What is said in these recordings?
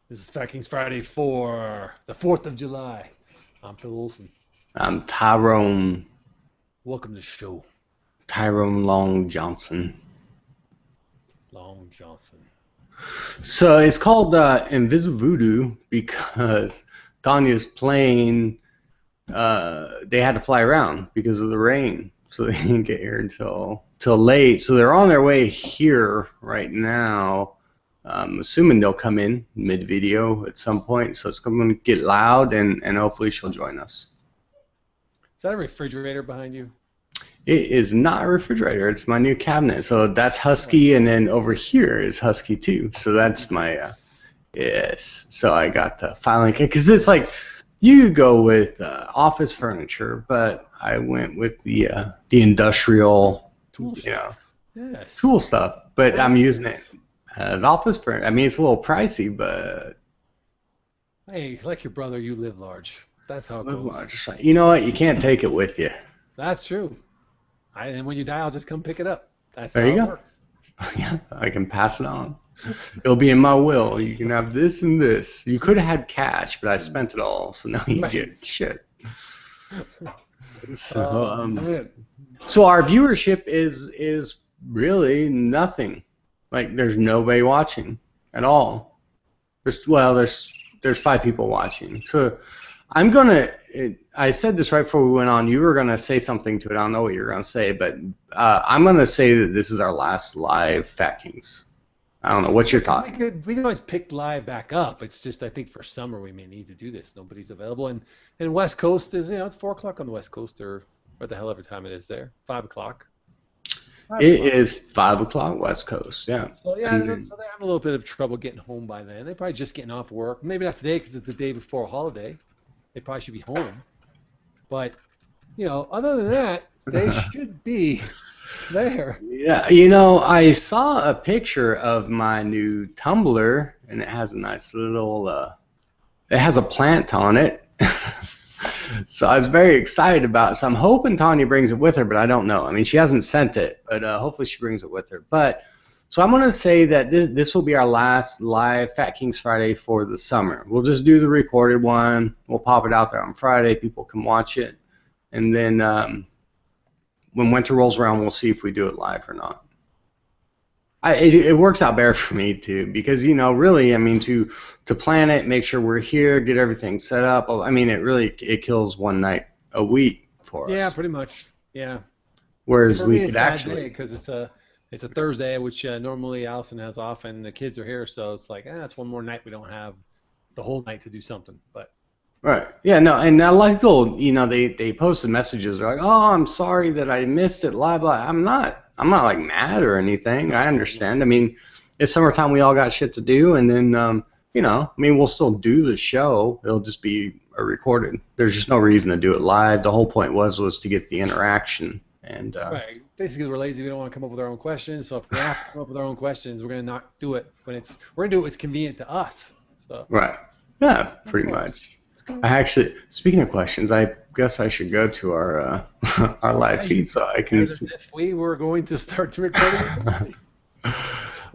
This is Fat Kings Friday for the 4th of July. I'm Phil Olson. I'm Tyrone Welcome to the show, Long Johnson. Long Johnson. So it's called InvisaVoodoo because Tanya's plane, they had to fly around because of the rain, so they didn't get here until late. So they're on their way here right now. I'm assuming they'll come in mid-video at some point, so it's going to get loud, and hopefully she'll join us. Is that a refrigerator behind you? It is not a refrigerator. It's my new cabinet. So that's Husky, and then over here is Husky too. So that's my yes. So I got the filing kit because it's like you go with office furniture, but I went with the industrial, Tool stuff. Yes. tool stuff. But I'm using it as office furniture. I mean, it's a little pricey, but Hey, like your brother, you live large. That's how it goes. you know what? You can't take it with you. That's true. And when you die, I'll just come pick it up. That's There how you it go. works. Yeah, I can pass it on. It'll be in my will. You can have this and this. You could have had cash, but I spent it all, so now you Right. get shit. So, Man. so our viewership is really nothing. Like there's nobody watching at all. There's 5 people watching. So I'm gonna. I said this right before we went on. You were gonna say something to it. I don't know what you're gonna say, but I'm gonna say that this is our last live Fat Kings. I don't know. What's your thought? We could always pick live back up. It's just I think for summer we may need to do this. Nobody's available, and West Coast is it's 4 o'clock on the West Coast or what the hell every time it is there. 5 o'clock. It is 5 o'clock West Coast. Yeah. So yeah, so they're having a little bit of trouble getting home by then. They're probably just getting off work. Maybe not today because it's the day before a holiday. They probably should be home. But other than that, they should be there. Yeah, I saw a picture of my new tumbler, and it has a nice little, it has a plant on it. So I was very excited about it. So I'm hoping Tanya brings it with her, but I don't know. I mean, she hasn't sent it, but hopefully she brings it with her. But so I'm going to say that this will be our last live Fat Kings Friday for the summer. We'll just do the recorded one. We'll pop it out there on Friday. People can watch it. And then when winter rolls around, we'll see if we do it live or not. It works out better for me too because really, I mean, to plan it, make sure we're here, get everything set up. I mean, it kills one night a week for us. Yeah, pretty much. Yeah. Whereas For we me, it's could a bad actually. day because it's a Thursday, which normally Allison has off, and the kids are here, so it's like it's one more night we don't have the whole night to do something. But Right. Yeah, no, and a lot of people, they posted messages. They're like, "Oh, I'm sorry that I missed it live." I'm not like mad or anything. I understand. I mean, it's summertime. We all got shit to do, and then, I mean, we'll still do the show. It'll just be recorded. There's just no reason to do it live. The whole point was to get the interaction. And right, basically we're lazy. We don't want to come up with our own questions. So if we have to come up with our own questions, we're gonna not do it we're gonna do it when it's convenient to us. So right. Yeah, pretty much. I actually, speaking of questions, I guess I should go to our our live feed so I can as see. if we were going to start recording.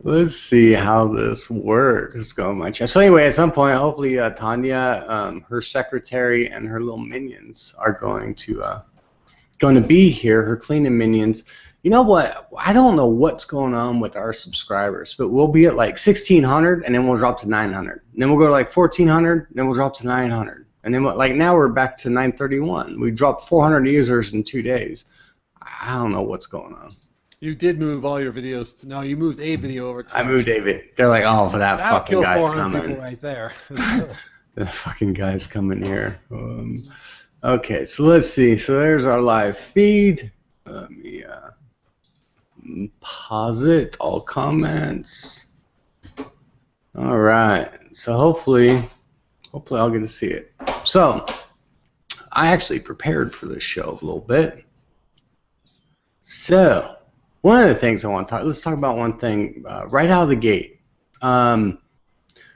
Let's see how this works. Let's go on my chat. So anyway, at some point, hopefully Tanya, her secretary, and her little minions are going to be here. Her cleaning minions. You know what? I don't know what's going on with our subscribers, but we'll be at like 1,600, and then we'll drop to 900. And then we'll go to like 1,400, and then we'll drop to 900. And then like now we're back to 931. We dropped 400 users in 2 days. I don't know what's going on. You did move all your videos. No, you moved a video over to. I moved David. They're like, oh, that That'll fucking kill guy's 400 coming. people right there. The fucking guy's coming here. Okay, so let's see. So there's our live feed. Let me pause it. All comments. All right. So hopefully I'll get to see it. So I actually prepared for this show a little bit. So one of the things I want to let's talk about one thing right out of the gate.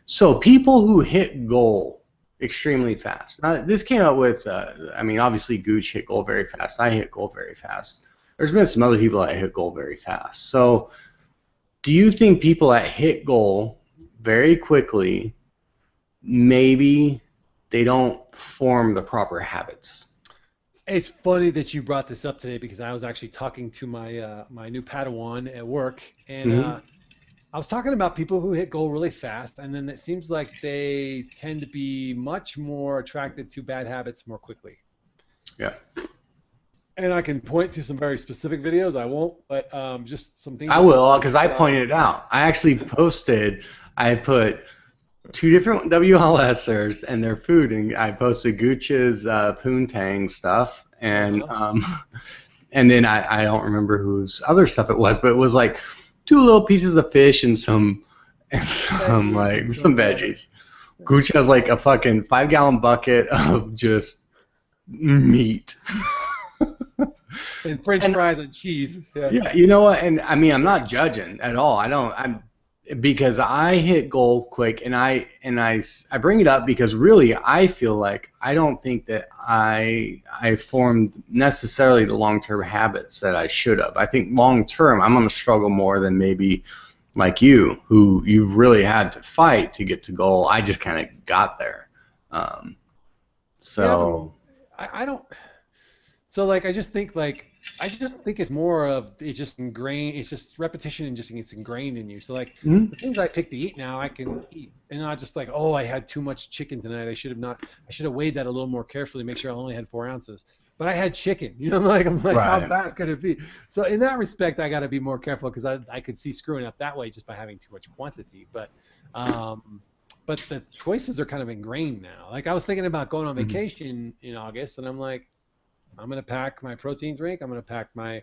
So people who hit goal extremely fast. Now, this came out with, I mean, obviously Gooch hit goal very fast. I hit goal very fast. There's been some other people that hit goal very fast. So do you think people that hit goal very quickly maybe they don't form the proper habits. It's funny that you brought this up today because I was actually talking to my new Padawan at work, and Hmm. I was talking about people who hit goal really fast, and then it seems like they tend to be much more attracted to bad habits more quickly. Yeah. And I can point to some very specific videos. I won't, but just some things I that people will, have because I done. pointed it out. I actually posted, I put two different WLSers and their food, and I posted Gooch's Poontang stuff, Uh-huh. and then I don't remember whose other stuff it was, but it was like two little pieces of fish and some Veggies and like some some, yeah. veggies. Gooch has like a fucking 5-gallon bucket of just meat. And French And fries and cheese. Yeah. yeah, you know what? And I mean, I'm not judging at all. I don't. I'm because I hit goal quick, and I bring it up because really I feel like I don't think that I formed necessarily the long term habits that I should have. I think long term I'm gonna struggle more than maybe like you, who you've really had to fight to get to goal. I just kind of got there. Um, Yeah, but so. I don't. So like I just think it's more of it's just ingrained. It's just repetition and just it's ingrained in you. So like Mhm. the things I pick to eat now, I can eat, and not just like, oh, I had too much chicken tonight. I should have not. I should have weighed that a little more carefully, make sure I only had 4 ounces. But I had chicken. You know, I'm like, how Right. bad could it be? So in that respect, I got to be more careful because I could see screwing up that way just by having too much quantity. Um, but the choices are kind of ingrained now. Like I was thinking about going on Mhm. vacation in August, and I'm like. I'm gonna pack my protein drink. I'm gonna pack my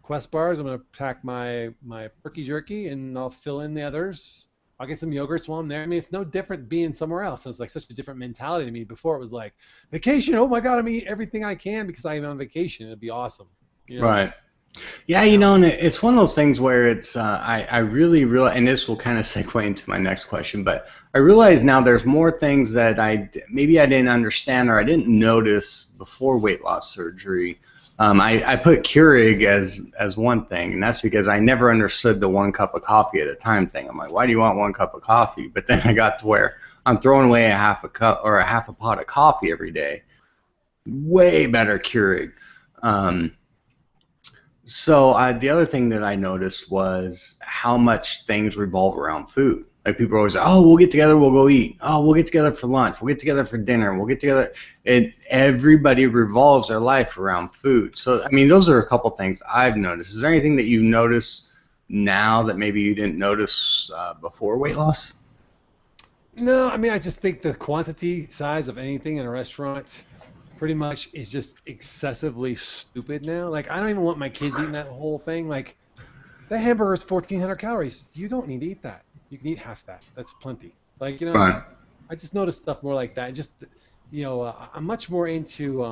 Quest bars. I'm gonna pack my turkey jerky, and I'll fill in the others. I'll get some yogurts while I'm there. I mean, it's no different being somewhere else. So it's like such a different mentality to me. Before it was like vacation. Oh my God, I'm gonna eat everything I can because I'm on vacation. It'd be awesome, you know. Right. Yeah, Now, and it's one of those things where I really realize, and this will kind of segue into my next question, but I realize now there's more things that maybe I didn't understand or I didn't notice before weight loss surgery. I put Keurig as one thing, and that's because I never understood the 1 cup of coffee at a time thing. I'm like, why do you want 1 cup of coffee? But then I got to where I'm throwing away a half a cup or a half a pot of coffee every day. Way better Keurig. Um, the other thing that I noticed was how much things revolve around food. Like people are always, oh, we'll get together, we'll go eat. Oh, we'll get together for lunch. We'll get together for dinner. We'll get together. Everybody revolves their life around food. So, I mean, those are a couple things I've noticed. Is there anything that you notice now that maybe you didn't notice before weight loss? no, I mean, I just think the quantity size of anything in a restaurant pretty much is just excessively stupid now. Like, I don't even want my kids eating that whole thing. Like, that hamburger is 1,400 calories. You don't need to eat that. You can eat half that. That's plenty. Like, Right. I just noticed stuff more like that. Just, I'm much more into.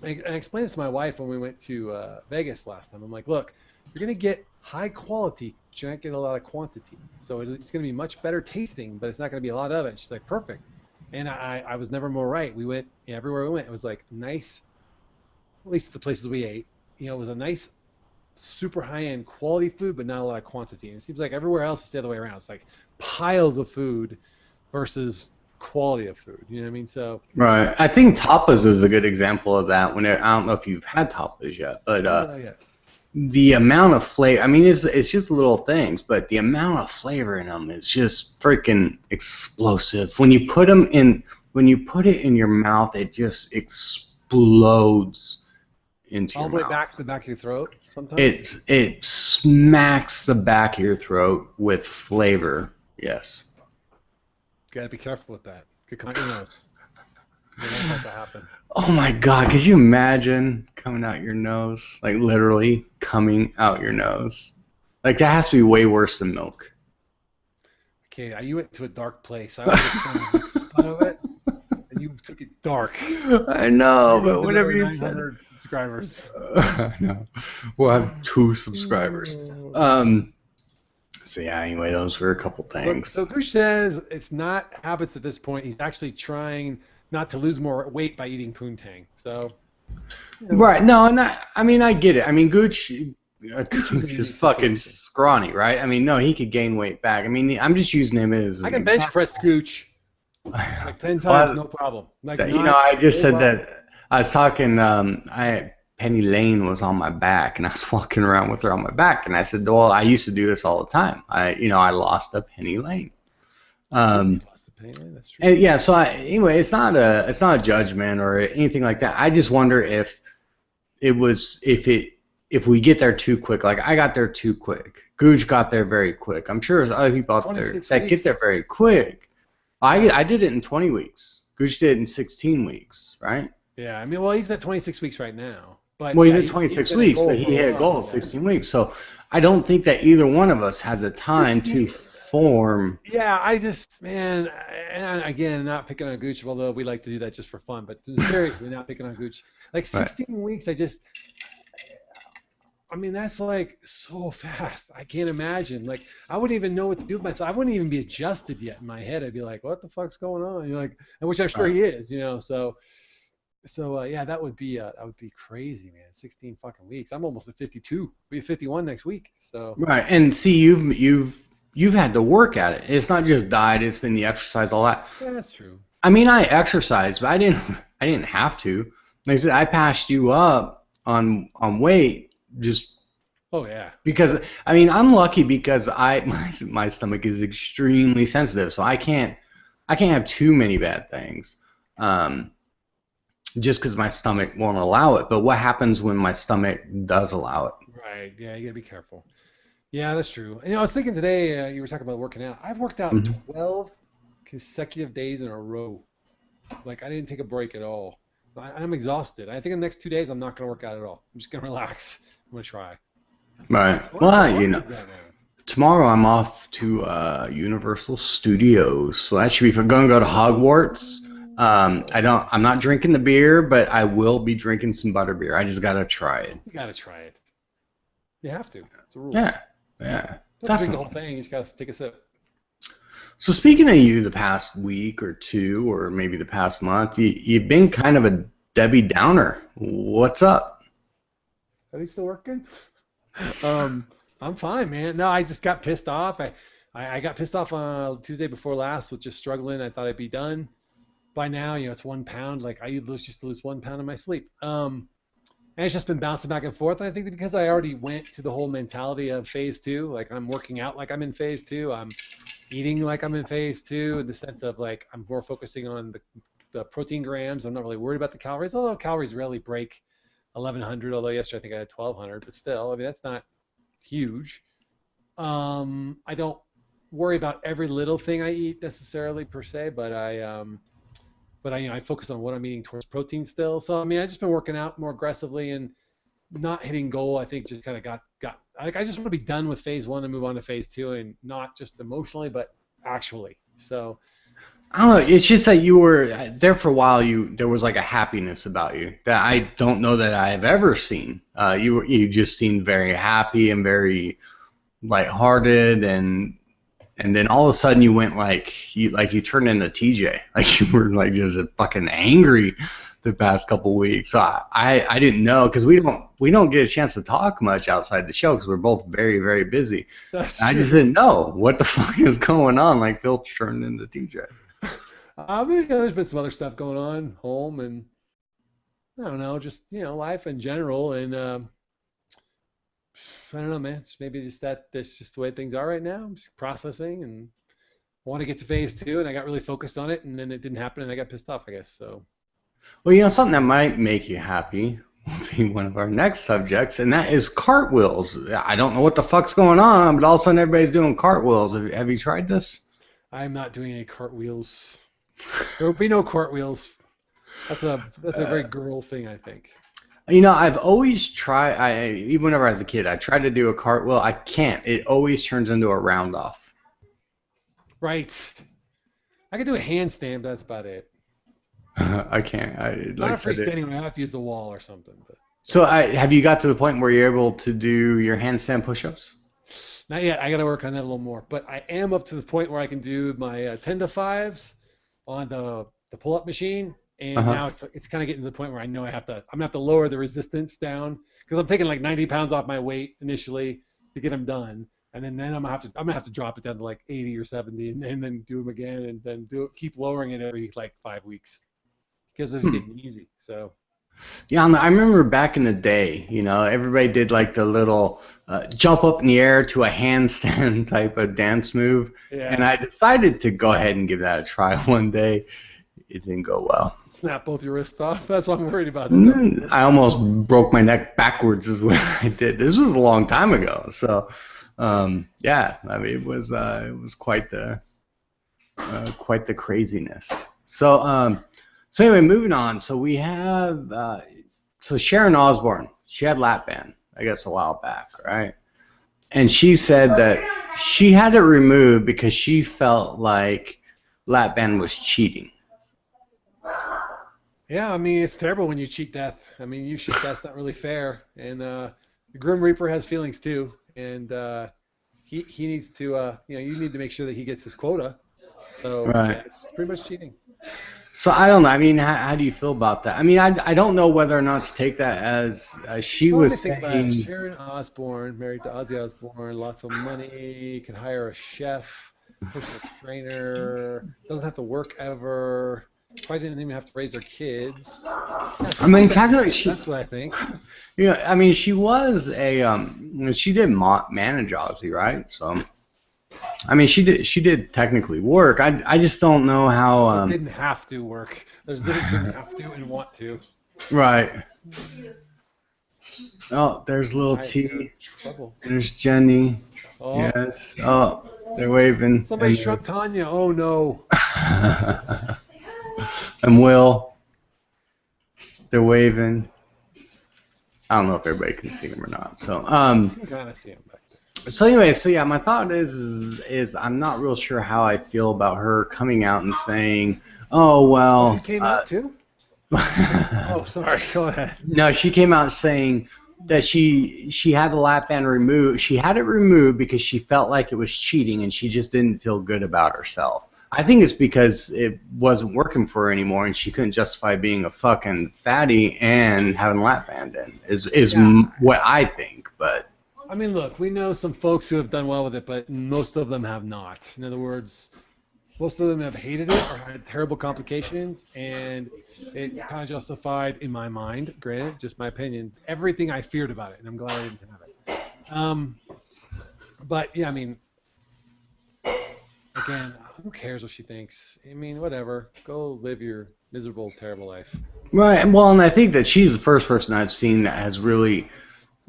I explained this to my wife when we went to Vegas last time. I'm like, look, you're gonna get high quality, but you're not getting a lot of quantity. So it's gonna be much better tasting, but it's not gonna be a lot of it. She's like, perfect. And I was never more right. We went everywhere we went. It was like nice, at least the places we ate. It was a nice super high-end quality food, but not a lot of quantity. And it seems like everywhere else it's the other way around. It's like piles of food versus quality of food. You know what I mean? So Right. I think tapas is a good example of that. I don't know if you've had tapas yet, but no, not yet. the amount of flavor, I mean, it's just little things, but the amount of flavor in them is just freaking explosive. When you put it in your mouth, it just explodes into All your the way mouth. back to the back of your throat sometimes. It smacks the back of your throat with flavor. Yes. Got to be careful with that. Good con- you know, you don't want that to happen. Oh my God, could you imagine coming out your nose? Like literally coming out your nose. Like that has to be way worse than milk. Okay, you went to a dark place. I was just trying to make fun of it, and you took it dark. I know, Here but goes whatever another you said. 900 subscribers. I know. We'll have 2 subscribers. Um, so yeah, anyway, those were a couple So things. Gooch says it's not habits at this point. He's actually trying not to lose more weight by eating poontang. So, you know, Right, no, and I mean, I get it. I mean, Gooch is in a Gooch is unique fucking situation. scrawny, right? I mean, no, he could gain weight back. I mean, I'm just using him as I an can bench press example. Gooch. Like 10 times, Well, no problem. Like I just no said problem. that I was talking. Penny Lane was on my back, and I was walking around with her on my back, and I said, "Well, I used to do this all the time. I lost a Penny Lane." You did. You Um, lost the pain. That's true. and yeah, so anyway, it's not a judgment or anything like that. I just wonder if it was if we get there too quick. Like I got there too quick. Gooch got there very quick. I'm sure there's other people out there 26 that get weeks. there very quick. I did it in 20 weeks. Gooch did it in 16 weeks, right? Yeah, I mean, well, he's at 26 weeks right now. But Well, he yeah, did he's 26 been at weeks, goal but for he a hit a goal while. in Yeah. 16 weeks. So I don't think that either one of us had the time to 16. form. Yeah, I just, man, and again, not picking on Gooch, although we like to do that just for fun, but seriously, not picking on Gooch. Like Right. 16 weeks, I mean, that's like so fast. I can't imagine. Like, I wouldn't even know what to do with myself. I wouldn't even be adjusted yet in my head. I'd be like, what the fuck's going on? Like, which I'm sure Right. he is, So yeah, that would be crazy, man. 16 fucking weeks. I'm almost at 52. We'll be 51 next week. So Right. And see, you've had to work at it. It's not just diet. It's been the exercise, all that. yeah, that's true. I mean, I exercised, but I didn't have to. Like I said, I passed you up on weight just Oh yeah. because. I mean, I'm lucky because my stomach is extremely sensitive, so I can't have too many bad things. Um, just because my stomach won't allow it. But what happens when my stomach does allow it? Right. Yeah, you gotta be careful. Yeah, that's true. I was thinking today, you were talking about working out. I've worked out Hmm. 12 consecutive days in a row. Like I didn't take a break at all. I'm exhausted. I think in the next 2 days I'm not gonna work out at all. I'm just gonna relax. I'm gonna try. Right. I want Well, I want to do that now. tomorrow I'm off to Universal Studios, so that should be fun. Going to go to Hogwarts. I'm not drinking the beer, but I will be drinking some butterbeer. I just gotta try it. You gotta try it. You have to. It's a rule. Yeah, yeah, Don't drink the whole definitely. thing. You just gotta take a sip. So speaking of you, the past week or two, or maybe the past month, you've been kind of a Debbie Downer. What's up? Are they still working? Um, I'm fine, man. No, I just got pissed off. I got pissed off on Tuesday before last with just struggling. I thought I'd be done by now. It's 1 pound. Like I used to lose 1 pound in my sleep. And it's just been bouncing back and forth. And I think that because I already went to the whole mentality of phase two, like I'm working out like I'm in phase two, I'm eating like I'm in phase two, in the sense of like I'm more focusing on the protein grams. I'm not really worried about the calories, although calories rarely break 1100. Although yesterday I think I had 1200, but still, I mean that's not huge. I don't worry about every little thing I eat necessarily per se, but I focus on what I'm eating towards protein still. So I mean, I just been working out more aggressively and not hitting goal. I think just kind of got like I just want to be done with phase one and move on to phase two, and not just emotionally, but actually. So I don't know. It's just that you were there for a while. There was like a happiness about you that I don't know that I have ever seen. You just seemed very happy and very lighthearted, and then all of a sudden you went you turned into TJ. Like you were like just fucking angry the past couple weeks. So I didn't know because we don't get a chance to talk much outside the show because we're both very very busy. that's I just true. didn't know what the fuck is going on. Like Phil turned into TJ. I mean, there's been some other stuff going on home, and I don't know, just life in general, and I don't know, man. Just maybe just that's just the way things are right now. I'm just processing, and I want to get to phase two, and I got really focused on it, and then it didn't happen, and I got pissed off, I guess. So Well, something that might make you happy will be one of our next subjects, and that is cartwheels. I don't know what the fuck's going on, but all of a sudden everybody's doing cartwheels. Have you tried this? I'm not doing any cartwheels. There will be no cartwheels. That's a very girl thing, I think. I've always tried. Even whenever I was a kid, I tried to do a cartwheel. I can't. It always turns into a round off. Right. I can do a handstand, but that's about it. I can't. Not Like a I said it. freestanding one. I have to use the wall or something. But So have you got to the point where you're able to do your handstand push-ups? not yet. I got to work on that a little more. But I am up to the point where I can do my 10 to 5s on the pull-up machine. Uh And huh. now it's kind of getting to the point where I know I'm gonna have to lower the resistance down because I'm taking like 90 pounds off my weight initially to get them done. and then I'm gonna have to drop it down to like 80 or 70, and then do them again, and then keep lowering it every like 5 weeks because this is getting easy. So. Yeah, I remember back in the day, you know, everybody did like the little jump up in the air to a handstand type of dance move. Yeah. And I decided to go ahead and give that a try one day. It didn't go well. Snap both your wrists off. That's what I'm worried about. I almost broke my neck backwards is what I did. This was a long time ago. So, yeah, I mean, it was quite the craziness. So anyway, moving on. So we have so Sharon Osbourne. She had lap band, I guess, a while back, right? And she said that she had it removed because she felt like lap band was cheating. Yeah, I mean, it's terrible when you cheat death. I mean, that's not really fair. And the Grim Reaper has feelings too, and he needs to you need to make sure that he gets his quota. So right. Yeah, it's pretty much cheating. So I don't know. I mean, how do you feel about that? I mean, I don't know whether or not to take that as she was saying. Sharon Osbourne, married to Ozzy Osbourne, lots of money, can hire a chef, personal trainer, doesn't have to work ever. Probably didn't even have to raise her kids. I mean, technically, that's what I think. Yeah, I mean, she was she did manage Ozzy, right? So. I mean, she did technically work. I just don't know how. Didn't have to work. There's didn't have to and want to. Right. Oh, there's little T. Trouble. There's Jenny. Oh. Yes. Oh, they're waving. Somebody struck Tanya. Oh no. And Will. They're waving. I don't know if everybody can see him or not. So you can kind of see him back there. So anyway, yeah, my thought is I'm not real sure how I feel about her coming out and saying, "Oh well." She came out too. Oh, sorry. Go ahead. No, she came out saying that she had the lap band removed. She had it removed because she felt like it was cheating, and she just didn't feel good about herself. I think it's because it wasn't working for her anymore, and she couldn't justify being a fucking fatty and having a lap band in. Is what I think, but. I mean, look, we know some folks who have done well with it, but most of them have not. In other words, most of them have hated it or had terrible complications, and it kind of justified, in my mind, granted, just my opinion, everything I feared about it, and I'm glad I didn't have it. But, yeah, I mean, again, who cares what she thinks? I mean, whatever. Go live your miserable, terrible life. Right. Well, and I think that she's the first person I've seen that has really...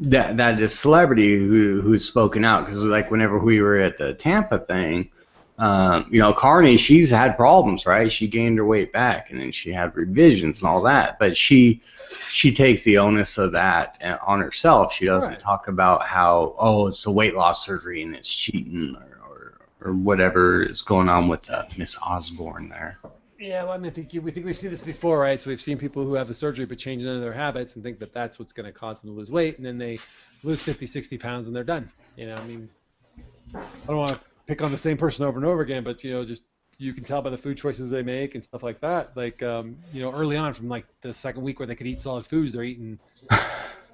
That is celebrity who's spoken out, because like whenever we were at the Tampa thing, Carney, she's had problems, right? She gained her weight back, and then she had revisions and all that, but she takes the onus of that on herself. She doesn't talk about how it's a weight loss surgery and it's cheating or whatever is going on with Miss Osbourne there. Yeah, well, I mean, we think we've seen this before, right? So we've seen people who have the surgery but change none of their habits and think that that's what's going to cause them to lose weight, and then they lose 50, 60 pounds and they're done. I mean, I don't want to pick on the same person over and over again, but just you can tell by the food choices they make and stuff like that. Like, early on, from like the second week where they could eat solid foods, they're eating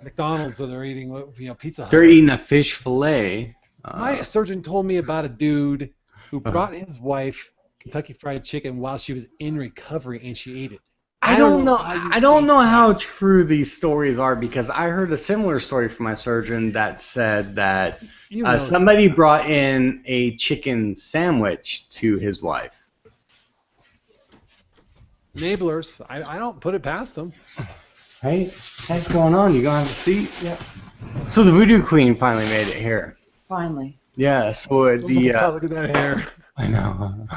McDonald's or they're eating Pizza Hut. They're eating a fish fillet. My surgeon told me about a dude who brought his wife Kentucky Fried Chicken while she was in recovery, and she ate it. I don't know how true these stories are, because I heard a similar story from my surgeon that said that somebody brought in a chicken sandwich to his wife. Enablers. I don't put it past them. Hey, what's going on? You gonna have a seat? Yeah. So the Voodoo Queen finally made it here. Look Yeah. So look at that hair. I know.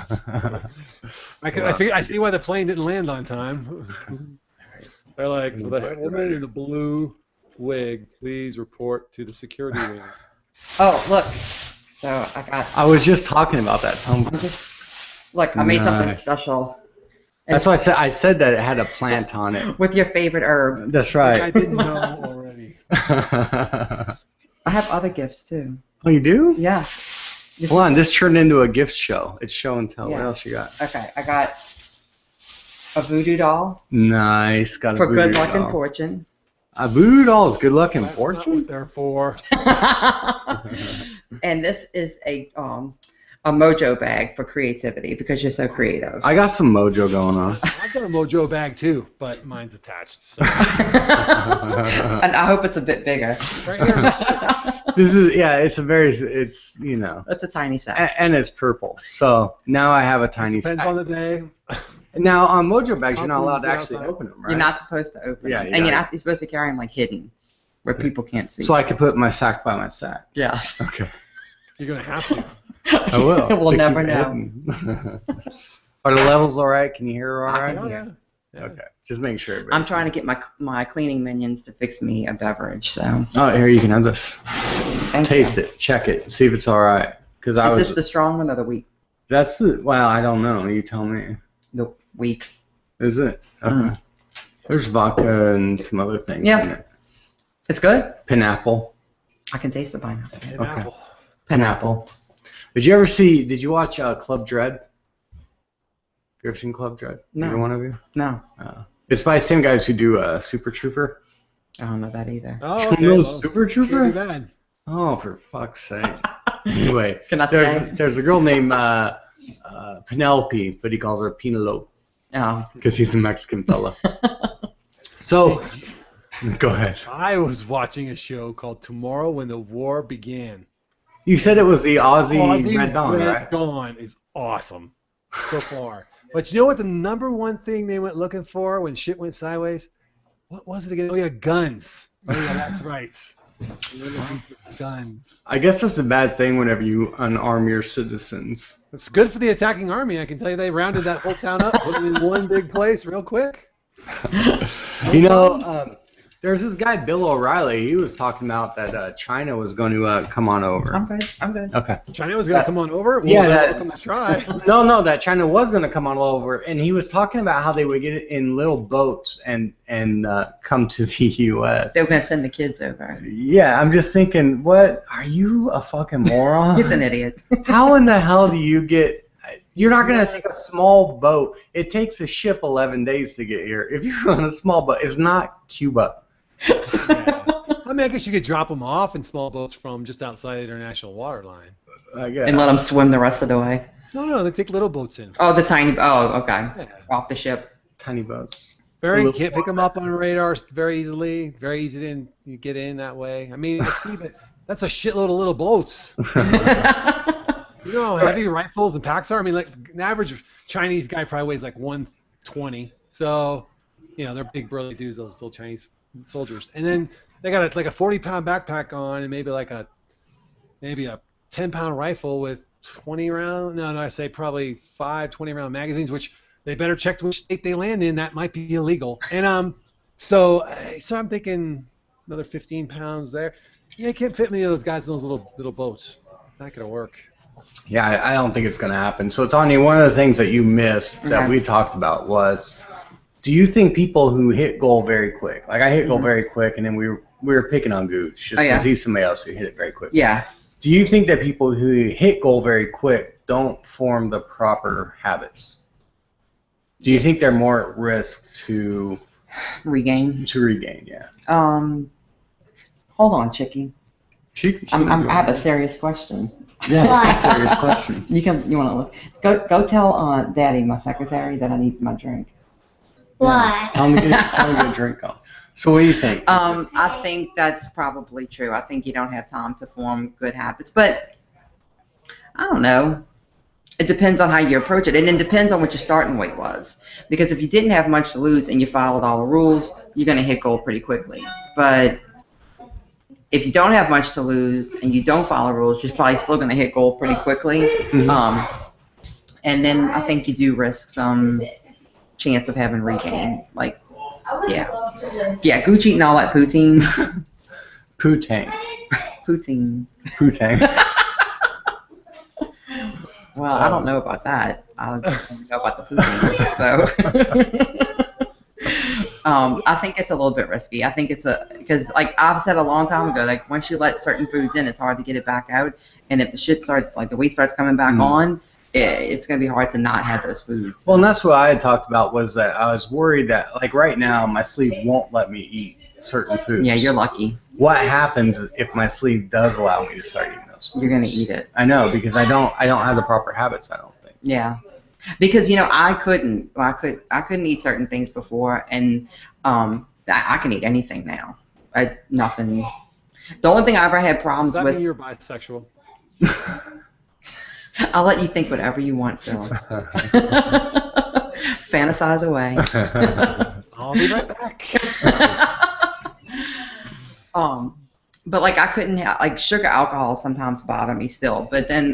I see why the plane didn't land on time. They're like, for the woman in the blue wig, please report to the security wing. Oh, look. So I was just talking about that. Look, I made something special. That's why I said that it had a plant on it. With your favorite herb. That's right. I didn't know already. I have other gifts too. Oh, you do? Yeah. Hold on, this turned into a gift show. It's show and tell. Yeah. What else you got? Okay, I got a voodoo doll. Nice. Got a for voodoo good luck doll. and fortune. A voodoo doll is good luck and fortune? Therefore. And this is a mojo bag for creativity because you're so creative. I got some mojo going on. I've got a mojo bag too, but mine's attached. So. And I hope it's a bit bigger. Right here. This is it's you know. It's a tiny sack. And it's purple. So now I have a tiny Depends sack. on the day. Now on mojo bags, you're not allowed to actually open them, right? You're not supposed to open them. And you're supposed to carry them like hidden, where people can't see. So I could put my sack by my sack. Yeah. Okay. You're gonna have to. I will. We'll never know. Are the levels all right? Can you hear her all I right? can Yeah. Okay. Just make sure. I'm trying to get my cleaning minions to fix me a beverage. So. Oh, here you can have this. Taste it. Check it. See if it's all right. Because Is this the strong one or the weak? That's the. Well, I don't know. You tell me. The weak. Is it? Okay. There's vodka and some other things in it. It's good. Pineapple. I can taste the pineapple. Pineapple. Pineapple. Did you watch Club Dread? You ever seen Club Dread? No. Either one of you? No. It's by the same guys who do Super Trooper. I don't know that either. Oh, okay. No, Well, Super can't be Trooper? bad. Oh, for fuck's sake. Anyway, Can I say? there's a girl named Penelope, but he calls her Penelope Oh. because he's a Mexican fella. So, go ahead. I was watching a show called Tomorrow When the War Began. You said it was the Aussie Red Dawn, Red right? Dawn is awesome so far. But you know what the number one thing they went looking for when shit went sideways? What was it again? Oh, yeah, guns. Oh, yeah, that's right. They were looking for guns. I guess that's a bad thing whenever you unarm your citizens. It's good for the attacking army. I can tell you they rounded that whole town up, put them in one big place real quick. You know, there's this guy, Bill O'Reilly. He was talking about that China was going to come on over. I'm good. I'm good. Okay. China was going to come on over? Well, Yeah, they're welcome to try. No, that China was going to come on over, and he was talking about how they would get it in little boats and come to the U.S. They were going to send the kids over. Yeah, I'm just thinking, what? Are you a fucking moron? He's an idiot. How in the hell do you get... You're not going to take a small boat. It takes a ship 11 days to get here. If you're on a small boat, it's not Cuba. Yeah. I mean, I guess you could drop them off in small boats from just outside the international water line. I guess. And let them swim the rest of the way. No, they take little boats in. Oh, the tiny. Oh, okay. Yeah. Off the ship. Tiny boats. You can't pick them up on radar very easily. Very easy to get in that way. I mean, see, that's a shitload of little boats. You know how heavy rifles and packs are? I mean, like, an average Chinese guy probably weighs like 120. So, you know, they're big, burly dudes, those little Chinese soldiers. And then they got like a 40-pound backpack on and maybe a 10-pound rifle with 20 round. No, I say probably 5 20-round magazines, which they better check which state they land in. That might be illegal. And so I'm thinking another 15 pounds there. Yeah, you can't fit many of those guys in those little boats. Not gonna work. Yeah, I don't think it's going to happen. So, Tanya, one of the things that you missed that we talked about was, do you think people who hit goal very quick, like I hit goal very quick, and then we were picking on Gooch just because he's somebody else who hit it very quick. Yeah. Do you think that people who hit goal very quick don't form the proper habits? Do you think they're more at risk to regain? Yeah. Hold on, Chicky. I have a serious question. Yeah, it's a serious question. You want to look? Go tell Daddy, my secretary, that I need my drink. What? Tell him to get a drink on. So what do you think? I think that's probably true. I think you don't have time to form good habits, but I don't know. It depends on how you approach it, and it depends on what your starting weight was. Because if you didn't have much to lose and you followed all the rules, you're going to hit goal pretty quickly. But if you don't have much to lose and you don't follow rules, you're probably still going to hit goal pretty quickly. Mm-hmm. And then I think you do risk some chance of having regain. Like, yeah, Gooch eating all that poutine. Poutine. Well, I don't know about that. I don't know about the poutine. So. I think it's a little bit risky. I think because like I've said a long time ago, like once you let certain foods in, it's hard to get it back out. And if the weight starts coming back on, it's going to be hard to not have those foods. Well, and that's what I had talked about was that I was worried that like right now my sleep won't let me eat. certain foods. Yeah, you're lucky. What happens if my sleep does allow me to start eating those foods? You're gonna eat it. I know, because I don't have the proper habits, I don't think. Yeah, because I couldn't. Well, I couldn't eat certain things before, and I can eat anything now. Nothing. The only thing I ever had problems Does that with. mean you're bisexual? I'll let you think whatever you want, Phil. Fantasize away. I'll be right back. But like I couldn't have like sugar alcohol sometimes bother me still. But then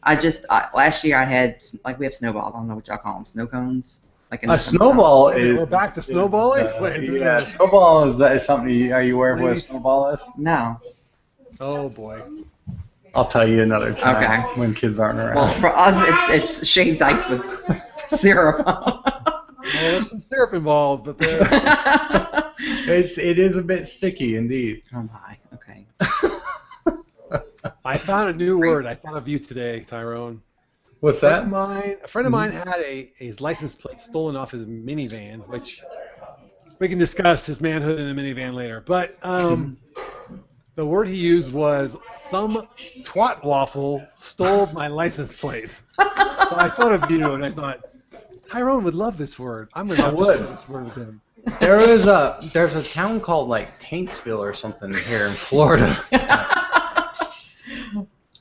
last year I had like we have snowballs. I don't know what y'all call them. Snow cones. Like A snowball is. We're back to snowballing. Yeah, snowball is something. Are you aware of what a snowball is? No. Oh boy. I'll tell you another time. Okay. When kids aren't around. Well, for us it's shaved ice with syrup. Well, there's some syrup involved, but there. It is a bit sticky indeed. Oh my. Okay. I found a new word. I thought of you today, Tyrone. What's that? A friend of mine had his license plate stolen off his minivan, which we can discuss his manhood in a minivan later. But the word he used was some twat waffle stole my license plate. So I thought of you, and I thought Tyrone would love this word. I'm gonna have to share this word with him. There's a town called like Taintsville or something here in Florida.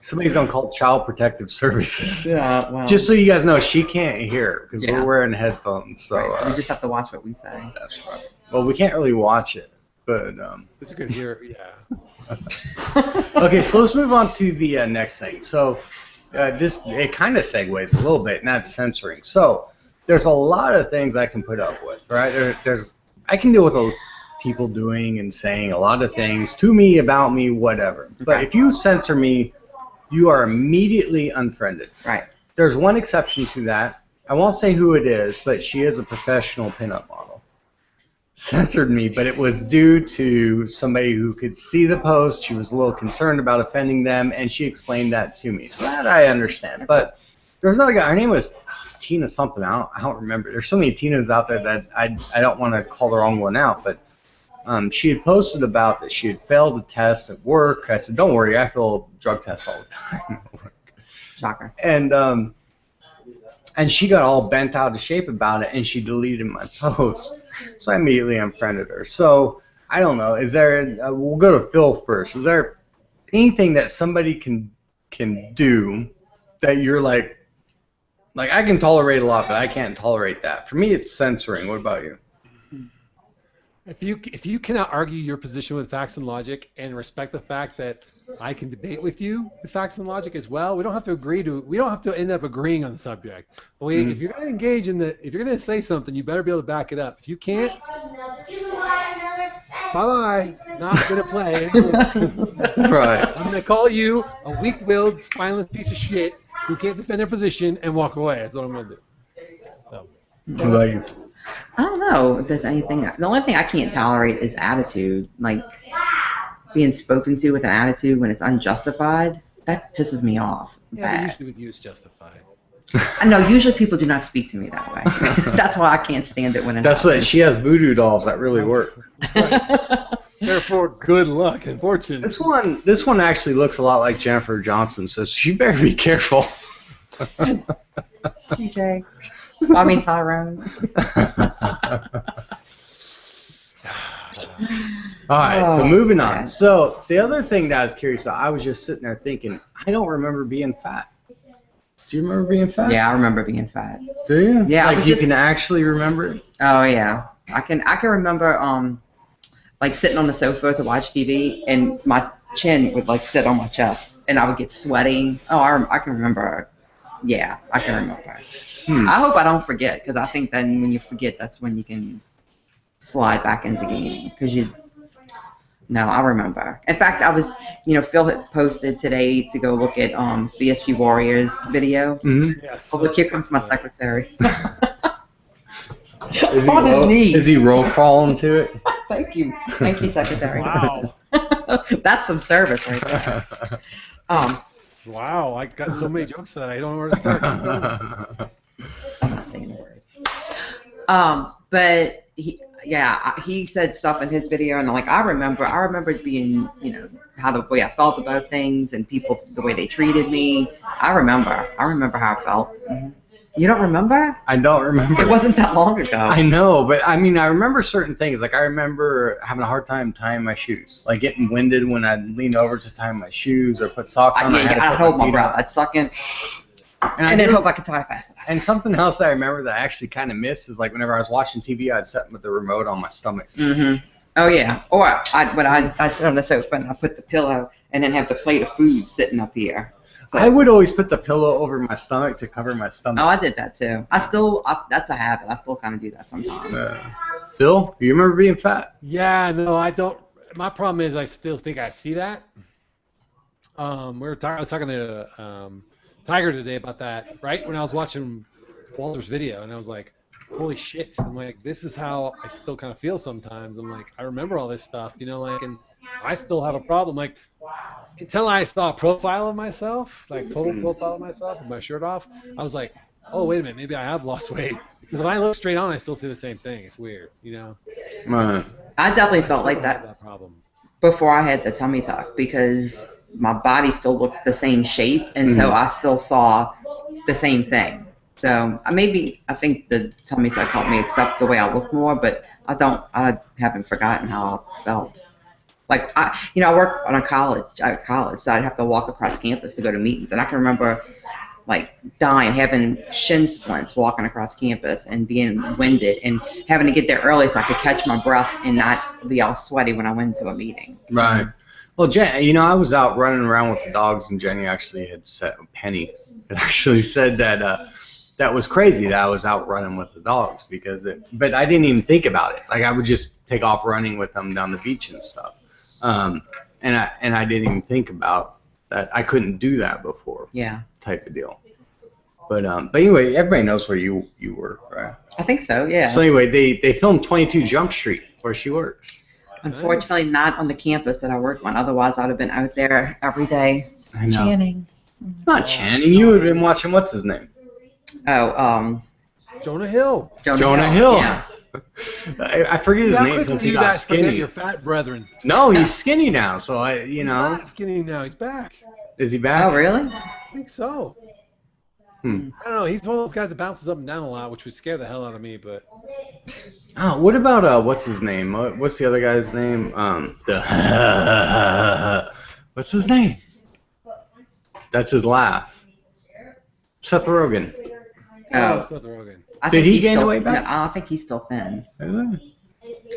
Somebody's on called Child Protective Services. Yeah. Well. Just so you guys know, she can't hear because Yeah. we're wearing headphones. So, Right, so we just have to watch what we say. that's right. Well, we can't really watch it, but But you could hear, yeah. okay. So let's move on to the next thing. So it kind of segues a little bit, and that's censoring. So there's a lot of things I can put up with, right? I can deal with people doing and saying a lot of things to me, about me, whatever. But if you censor me, you are immediately unfriended. Right. There's one exception to that. I won't say who it is, but she is a professional pinup model. Censored me, but it was due to somebody who could see the post. She was a little concerned about offending them, and she explained that to me. So that I understand. But there's another guy. Her name was Tina something. I don't remember. There's so many Tinas out there that I don't want to call the wrong one out, but she had posted about that she had failed a test at work. I said, don't worry, I fail drug tests all the time at work. Shocker. And she got all bent out of shape about it, and she deleted my post. So I immediately unfriended her. So I don't know. Is there? We'll go to Phil first. Is there anything that somebody can do that you're like I can tolerate a lot, but I can't tolerate that? For me, it's censoring. What about you? If you cannot argue your position with facts and logic and respect the fact that I can debate with you with facts and logic as well, we don't have to end up agreeing on the subject. But if you're going to engage if you're going to say something, you better be able to back it up. If you can't, bye-bye. Not going to play. Right. I'm going to call you a weak-willed, spineless piece of shit who can't defend their position and walk away. That's what I'm going to do. So. What about you? I don't know if there's anything. The only thing I can't tolerate is attitude. Like being spoken to with an attitude when it's unjustified. That pisses me off. Yeah, but usually with you it's justified. I know. Usually people do not speak to me that way. That's why I can't stand it when it That's what happens. she has voodoo dolls that really work. Right. Therefore, good luck and fortune. This one actually looks a lot like Jennifer Johnson, so she better be careful. TJ. I mean Tyrone. All right, so moving on. man. So the other thing that I was curious about, I was just sitting there thinking, I don't remember being fat. Do you remember being fat? Yeah, I remember being fat. Do you? Yeah, I Like was you just- can actually remember it? Oh yeah, I can remember like sitting on the sofa to watch TV and my chin would like sit on my chest and I would get sweaty. Oh, I can remember. Yeah, I can remember. I hope I don't forget because I think then when you forget, that's when you can slide back into gaming because No, I remember. In fact, I was, Phil had posted today to go look at BSG Warriors video. Mm-hmm. Yes. Oh, look, here comes my secretary. Is he roll crawling to it? Thank you, secretary. Wow. That's some service right there. Wow, I got so many jokes for that. I don't know where to start. I'm not saying a word. But he said stuff in his video, and like I remember it being, you know, how the way I felt about things and people, the way they treated me. I remember how I felt. You don't remember? I don't remember. It wasn't that long ago. I know, but I mean, I remember certain things. Like I remember having a hard time tying my shoes, like getting winded when I'd lean over to tie my shoes or put socks on. I'd hold my breath. I'd suck in. And then hope I could tie fast enough. And something else I remember that I actually kind of missed is like whenever I was watching TV, I'd sit with the remote on my stomach. Oh yeah. Or I'd sit on the sofa and I'd put the pillow and then have the plate of food sitting up here. So, I would always put the pillow over my stomach to cover my stomach. Oh, I did that too. That's a habit. I still kind of do that sometimes. Phil, you remember being fat? Yeah, no, I don't. My problem is I still think I see that. I was talking to Tiger today about that, right? When I was watching Walter's video, and I was like, holy shit. I'm like, this is how I still kind of feel sometimes. I'm like, I remember all this stuff, you know, like, and I still have a problem. Like, until I saw a profile of myself, like total profile of myself with my shirt off, I was like, oh, wait a minute, maybe I have lost weight. Because when I look straight on, I still see the same thing. It's weird, you know? I definitely felt like that problem before I had the tummy tuck, because my body still looked the same shape, and so I still saw the same thing. So I think the tummy tuck helped me accept the way I look more, but I haven't forgotten how I felt. Like I work at college, so I'd have to walk across campus to go to meetings, and I can remember like dying, having shin splints walking across campus and being winded and having to get there early so I could catch my breath and not be all sweaty when I went to a meeting. Right. Well, Jen, I was out running around with the dogs, and Jenny actually had said, Penny had actually said that that was crazy that I was out running with the dogs but I didn't even think about it. Like I would just take off running with them down the beach and stuff. And I didn't even think about that. I couldn't do that before. Yeah. Type of deal. But anyway, everybody knows where you work, right? I think so. Yeah. So anyway, they filmed 22 Jump Street where she works. Unfortunately, not on the campus that I work on. Otherwise, I would have been out there every day. I know. Channing. Not Channing. You would have been watching what's his name? Oh, Jonah Hill. Jonah Hill. Yeah. I forget his name since he got skinny. Your fat brethren. No, he's skinny now. So He's not skinny now. He's back. Is he back? Oh, really? I think so. I don't know. He's one of those guys that bounces up and down a lot, which would scare the hell out of me. But what about what's his name? What's the other guy's name? What's his name? That's his laugh. Seth Rogen. Oh, Seth Rogen. Did he gain the weight back? No, I think he's still thin.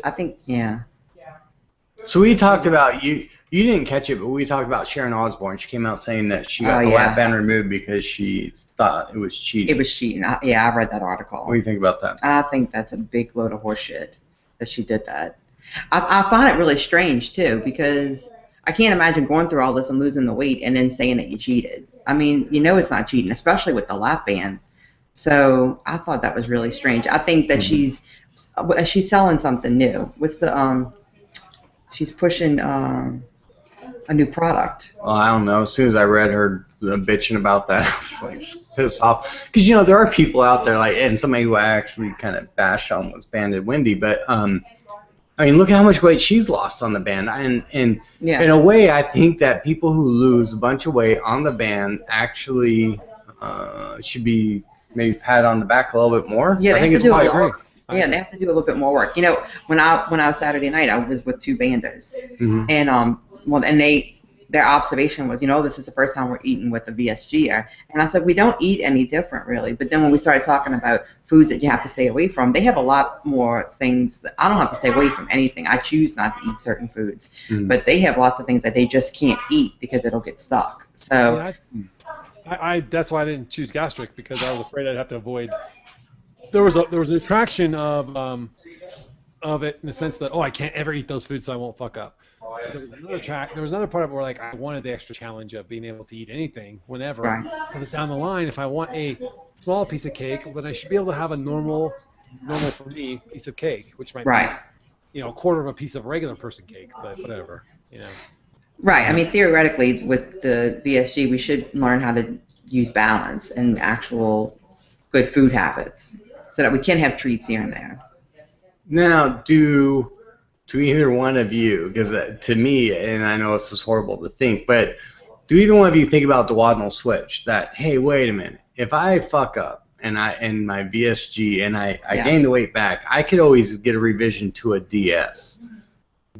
I think, yeah. So we talked about you didn't catch it, but we talked about Sharon Osbourne. She came out saying that she got the lap band removed because she thought it was cheating. It was cheating. I read that article. What do you think about that? I think that's a big load of horseshit that she did that. I find it really strange too, because I can't imagine going through all this and losing the weight and then saying that you cheated. I mean, it's not cheating, especially with the lap band. So I thought that was really strange. I think that she's selling something new. What's the she's pushing a new product. Well, I don't know. As soon as I read her bitching about that, I was like pissed off. Because there are people out there and somebody who I actually kind of bashed on was Banded Wendy, but I mean, look at how much weight she's lost on the band. And in a way, I think that people who lose a bunch of weight on the band actually should be maybe patted on the back a little bit more. Yeah, I think it's probably great. Yeah, they have to do a little bit more work. When I was Saturday night, I was with two banders, and their observation was, this is the first time we're eating with a VSG, and I said we don't eat any different really. But then when we started talking about foods that you have to stay away from, they have a lot more things that I don't have to stay away from anything. I choose not to eat certain foods, but they have lots of things that they just can't eat because it'll get stuck. So I that's why I didn't choose gastric, because I was afraid I'd have to avoid. There was an attraction of it in the sense that I can't ever eat those foods so I won't fuck up. There was another part of it where I wanted the extra challenge of being able to eat anything whenever. Right. So that down the line, if I want a small piece of cake, then I should be able to have a normal for me piece of cake, which might be a quarter of a piece of regular person cake, but whatever. Right. I mean, theoretically, with the VSG, we should learn how to use balance and actual good food habits, so that we can have treats here and there. Now, to either one of you, because to me, and I know this is horrible to think, but do either one of you think about the duodenal switch? That, hey, wait a minute, if I fuck up and my VSG and I gain the weight back, I could always get a revision to a DS.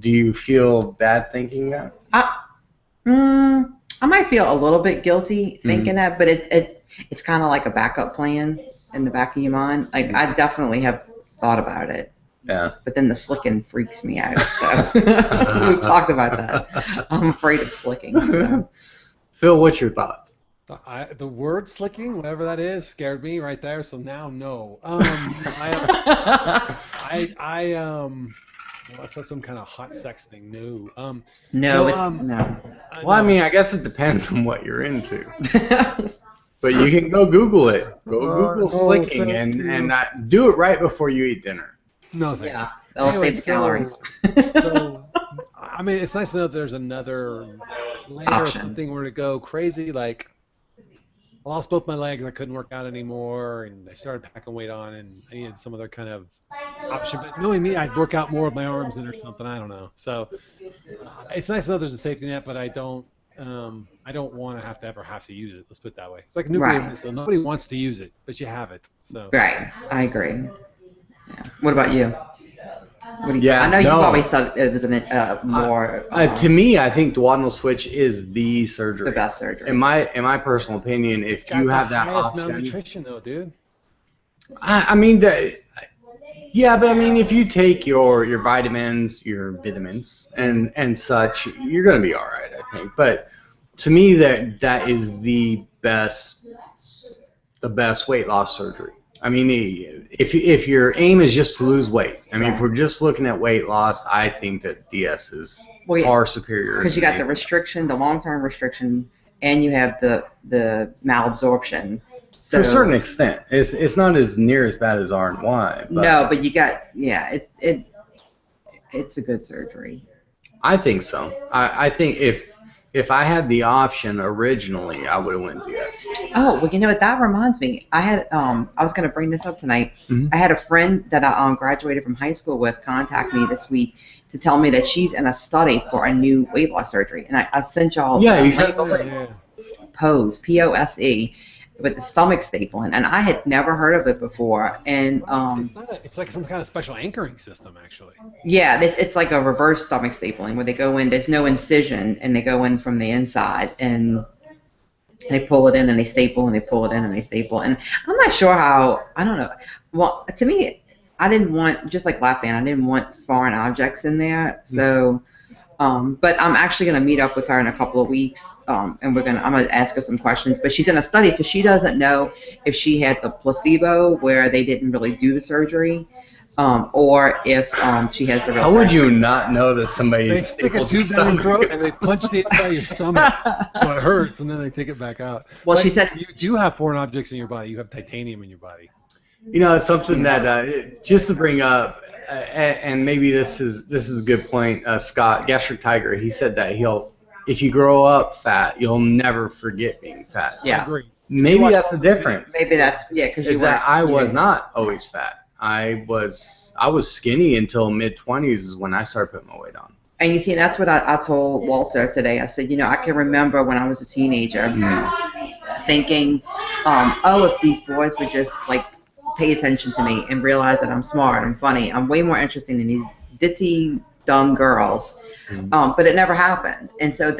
Do you feel bad thinking that? I might feel a little bit guilty thinking that, but it's kind of like a backup plan in the back of your mind. Like, I definitely have thought about it. Yeah. But then the slicking freaks me out. So we've talked about that. I'm afraid of slicking. So. Phil, what's your thoughts? The word slicking, whatever that is, scared me right there. So now, no. Unless that's some kind of hot sex thing. No. No. Well, I mean, I guess it depends on what you're into. But you can go Google it. Google slicking and do it right before you eat dinner. No thanks. Yeah, that'll save the calories. So, I mean, it's nice to know that there's another layer if something were to go crazy. Like, I lost both my legs, I couldn't work out anymore, and I started packing weight on, and I needed some other kind of option. But knowing me, I'd work out more with my arms in or something. I don't know. So, it's nice to know there's a safety net, but I don't want to have to use it. Let's put it that way. It's like a nuclear missile. Nobody wants to use it, but you have it. So. Right. I agree. Yeah. What about you? What do you I know you probably said it was more. To me, I think duodenal switch is the surgery. The best surgery. In my personal opinion, if you have that option. Malnutrition, though, dude. I mean, yeah, but I mean, if you take your vitamins, and such, you're gonna be all right, I think. But to me, that is the best weight loss surgery. I mean, if your aim is just to lose weight, I mean, if we're just looking at weight loss, I think that DS is far superior. Because you got the restriction, the long-term restriction, and you have the malabsorption. So, to a certain extent, it's not as near as bad as R and Y. No, but you got it's a good surgery. I think so. I think if I had the option originally, I would have went DS. Oh, well, you know what? That reminds me. I was going to bring this up tonight. Mm-hmm. I had a friend that I graduated from high school with contact me this week to tell me that she's in a study for a new weight loss surgery. And I sent y'all you said POSE, P-O-S-E, with the stomach stapling, and I had never heard of it before. And it's like some kind of special anchoring system, actually. Yeah, it's like a reverse stomach stapling where they go in. There's no incision, and they go in from the inside, and they pull it in, and they staple, and they pull it in, and they staple. And I'm not sure how. I don't know. Well, to me, I didn't want, just like lap band, I didn't want foreign objects in there. So. But I'm actually going to meet up with her in a couple of weeks, and I'm going to ask her some questions. But she's in a study, so she doesn't know if she had the placebo where they didn't really do the surgery, or if she has the real. How would you not know that somebody they stick a tube down your throat and they punch the inside of your stomach, so it hurts, and then they take it back out. Well, but she said you do have foreign objects in your body. You have titanium in your body. You know, it's something that just to bring up. And maybe this is a good point. Scott, Gastric Tiger, he said that if you grow up fat, you'll never forget being fat. Yeah. I agree. Maybe that's the difference. Maybe that's because I was not always fat. I was skinny until mid-20s is when I started putting my weight on. And you see, that's what I told Walter today. I said, I can remember when I was a teenager thinking, if these boys would just like pay attention to me and realize that I'm smart, I'm funny, I'm way more interesting than these ditzy, dumb girls. But it never happened. And so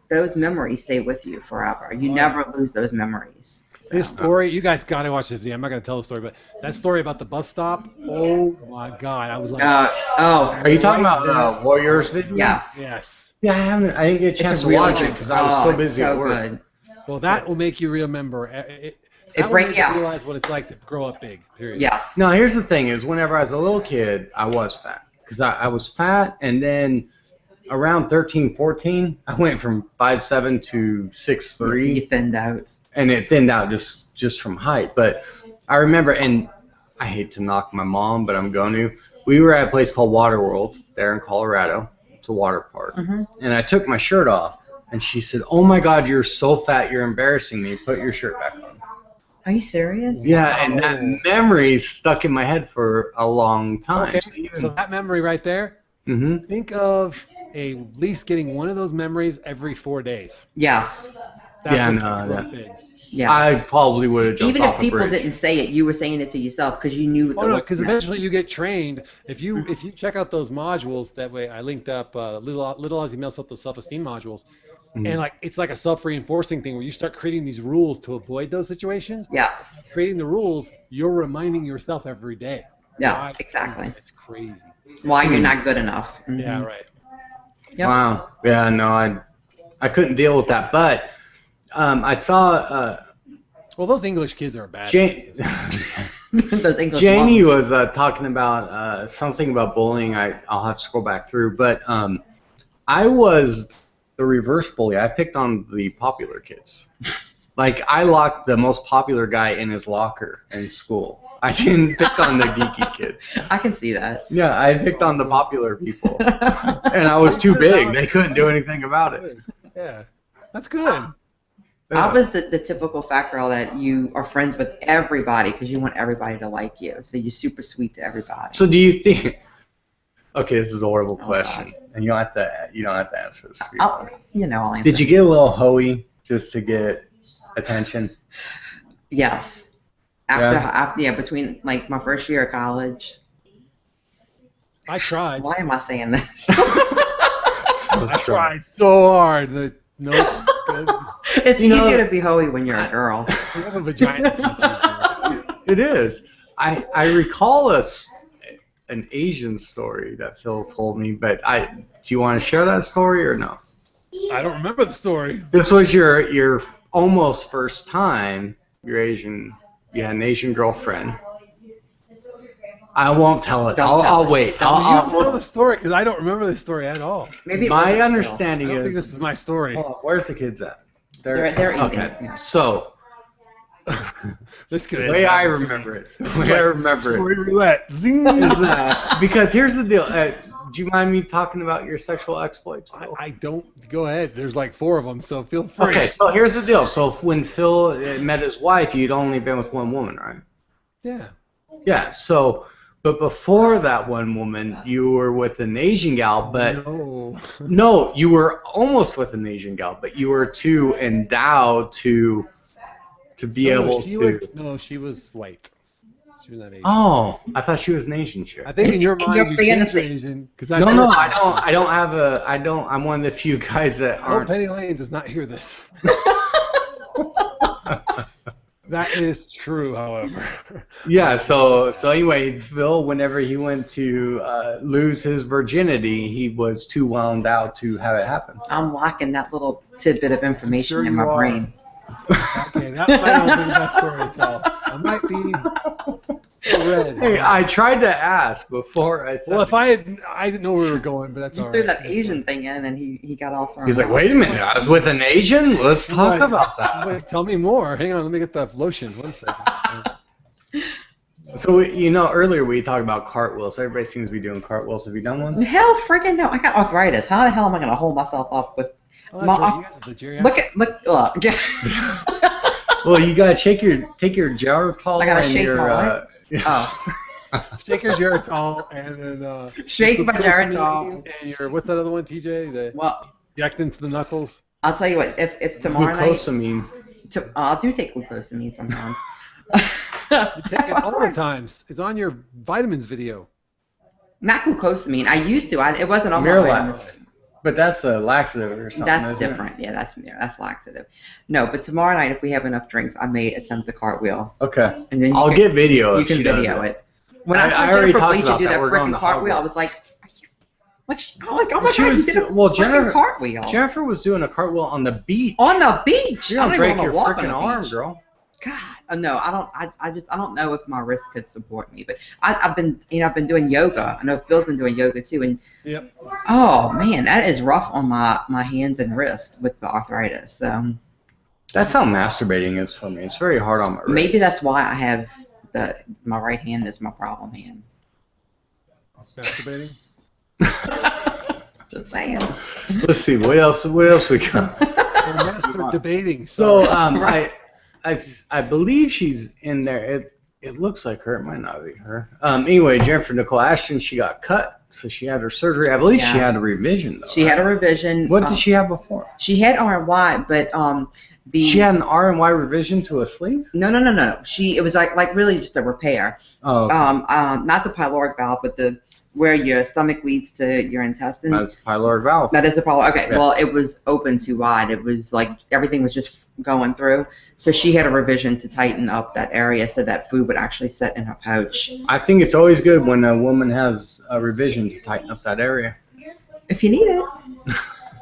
those memories stay with you forever. You never lose those memories. So. This story, you guys got to watch this video. I'm not going to tell the story, but that story about the bus stop, oh my God. I was like, Are you talking about Warriors video? Yes. Yes. Yeah, I didn't get a chance to watch it because I was so busy at work. Good. Well, that will make you remember. It brings you realize what it's like to grow up big, period. Yes. Now, here's the thing is whenever I was a little kid, I was fat. Because I was fat, and then around 13, 14, I went from 5'7" to 6'3". So you thinned out. And it thinned out just from height. But I remember, and I hate to knock my mom, but I'm going to. We were at a place called Waterworld there in Colorado. It's a water park. Mm-hmm. And I took my shirt off, and she said, "Oh, my God, you're so fat. You're embarrassing me. Put your shirt back on." Are you serious? Yeah, and that memory stuck in my head for a long time. Okay, so that memory right there, think of at least getting one of those memories every 4 days. Yes. That's Yes. I probably would have jumped Even off if a people bridge. didn't say it, you were saying it to yourself because you knew. Oh no, because eventually you get trained. If you check out those modules, that way I linked up little Aussie Male self-esteem modules, and like it's like a self-reinforcing thing where you start creating these rules to avoid those situations. Yes. Creating the rules, you're reminding yourself every day. Yeah, exactly. It's crazy. Why you're not good enough. Yeah, right. Yep. Wow. Yeah, no, I couldn't deal with that, but I saw. Well, those English kids are bad. Those English Janie moms. was talking about something about bullying. I'll have to scroll back through, but I was the reverse bully. I picked on the popular kids. Like I locked the most popular guy in his locker in school. I didn't pick on the geeky kids. I can see that. Yeah, I picked on the popular people, and I was too big. They couldn't do anything about it. Yeah, that's good. I was the typical fat girl that you are friends with everybody because you want everybody to like you. So you're super sweet to everybody. So do you think? Okay, this is a horrible question, gosh. and you don't have to answer this. I'll answer. Did you get a little hoey just to get attention? Yes. After between like my first year of college. I tried. Why am I saying this? I tried so hard. Nope. It's easier to be hoey when you're a girl. You have a vagina. It is. I recall an Asian story that Phil told me, but do you want to share that story or no? I don't remember the story. This was your almost first time you had an Asian girlfriend. I won't tell it. I'll wait. I'll tell the story because I don't remember the story at all. Maybe my understanding I don't is. think this is my story. Where's the kids at? They're eating. Okay. Yeah. So The way I remember it. The way I remember story it. roulette. Zing. Is that, because here's the deal. Do you mind me talking about your sexual exploits, Phil? I don't. Go ahead. There's like 4 of them, so feel free. Okay, so here's the deal. So when Phil met his wife, you'd only been with one woman, right? Yeah. Yeah. So, but before that one woman, you were with an Asian gal, but no, you were almost with an Asian gal, but you were too endowed to be able to. She was white. She was not Asian. Oh, I thought she was an Asian chick. I think in your mind you changed Asian because No, I don't have a. I don't. I'm one of the few guys that aren't. Penny Lane does not hear this. That is true, however. Yeah. So anyway, Phil, whenever he went to lose his virginity, he was too wound out to have it happen. I'm locking that little tidbit of information in my brain. Okay, that might not be the best story to tell. I might be red. Hey, I tried to ask before I said. Well, if I didn't know where we were going, but that's all right. You threw that Asian thing in, and he got all thrown. He's like, wait a minute, I was with an Asian? Let's talk about that. Wait, tell me more. Hang on, let me get the lotion. 1 second. So, earlier we talked about cartwheels. Everybody seems to be doing cartwheels. Have you done one? Hell freaking no. I got arthritis. How the hell am I going to hold myself up with... Oh, that's right. You guys are the geriatric. Look. Well, you gotta take your Geritol. I gotta shake your, my what? Shake your Geritol and then shake my Geritol and your what's that other one, TJ? You act into the knuckles. I'll tell you what. If tomorrow glucosamine. night, I do take glucosamine sometimes. You take it all the times. It's on your vitamins video. Not glucosamine. I used to. It wasn't on my Miralax. vitamins. But that's a laxative or something. That's different. Yeah, that's laxative. No, but tomorrow night, if we have enough drinks, I may attempt a cartwheel. Okay. And then I'll get video. You can video it. When I saw already Jennifer talked Bleach about do that that. freaking cartwheel, I was like, oh my god, you did a freaking cartwheel. Jennifer was doing a cartwhile on the beach. On the beach. You don't break your freaking arm, girl. God, no, I don't. I don't know if my wrist could support me. But I've been doing yoga. I know Phil's been doing yoga too, and yep. Oh man, that is rough on my hands and wrist with the arthritis. That's how masturbating is for me. It's very hard on my wrist. Maybe that's why I have my right hand is my problem hand. Masturbating. Just saying. Let's see what else we got. Debating. So I believe she's in there. It looks like her. It might not be her. Anyway, Jennifer Nicole Ashton, she got cut, so she had her surgery. I believe she had a revision, though. She had a revision. What did she have before? She had R&Y, but she had an R&Y revision to a sleeve? No. It was like really just a repair. Oh. Okay. Not the pyloric valve, but where your stomach leads to your intestines. That's pyloric valve. That is the problem. Okay, Yeah. well, it was open too wide. It was like everything was just going through. So she had a revision to tighten up that area so that food would actually sit in her pouch. I think it's always good when a woman has a revision to tighten up that area. If you need it.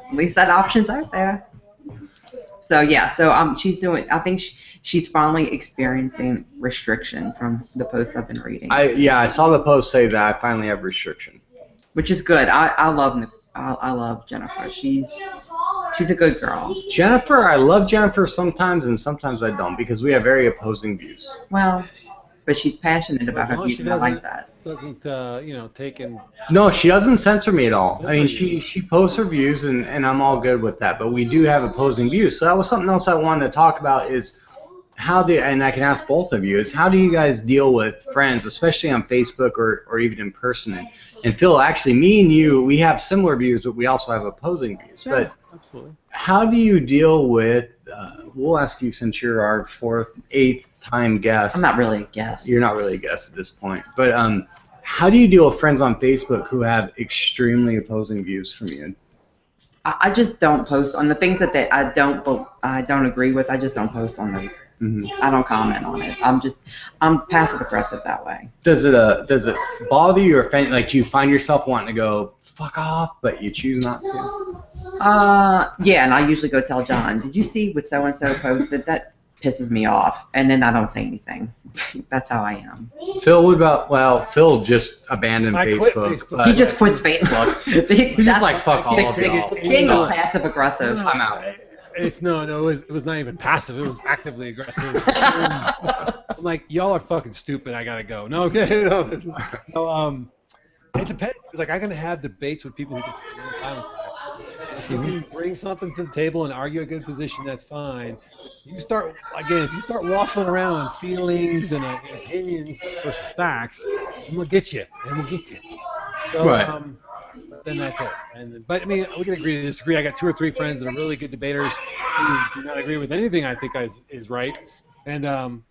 At least that option's out there. So yeah, she's doing. I think she's finally experiencing restriction from the posts I've been reading. I saw the post say that I finally have restriction, which is good. I love Jennifer. She's a good girl. Jennifer, I love Jennifer sometimes, and sometimes I don't because we have very opposing views. Well, but she's passionate about her views, and I like that. Doesn't take and. No, she doesn't censor me at all. I mean, she posts her views, and I'm all good with that. But we do have opposing views. So that was something else I wanted to talk about is and I can ask both of you, is how do you guys deal with friends, especially on Facebook or even in person? And Phil, actually, me and you, we have similar views, but we also have opposing views. Yeah, but absolutely. How do you deal with, we'll ask you since you're our eighth time guest. I'm not really a guest. You're not really a guest at this point. But how do you deal with friends on Facebook who have extremely opposing views from you? I just don't post on the things that I don't agree with. I just don't post on those. Mm-hmm. I don't comment on it. I'm passive aggressive that way. Does it bother you or offend? Like, do you find yourself wanting to go fuck off, but you choose not to? Yeah, and I usually go tell John, did you see what so and so posted? That pisses me off, and then I don't say anything. That's how I am. Phil, what about? Well, Phil just abandoned Facebook. He just quits Facebook. He's just like fuck all of y'all. The king of passive aggressive. I'm out. It was not even passive. It was actively aggressive. I'm like, y'all are fucking stupid. I gotta go. No, okay, no. It depends. Like, I'm gonna have debates with people who can spend more time with that. If you can bring something to the table and argue a good position, that's fine. If you start waffling around on feelings and opinions versus facts, I'm gonna get you. So, right. Then that's it. But I mean, we can agree to disagree. I got 2 or 3 friends that are really good debaters who do not agree with anything I think is right, and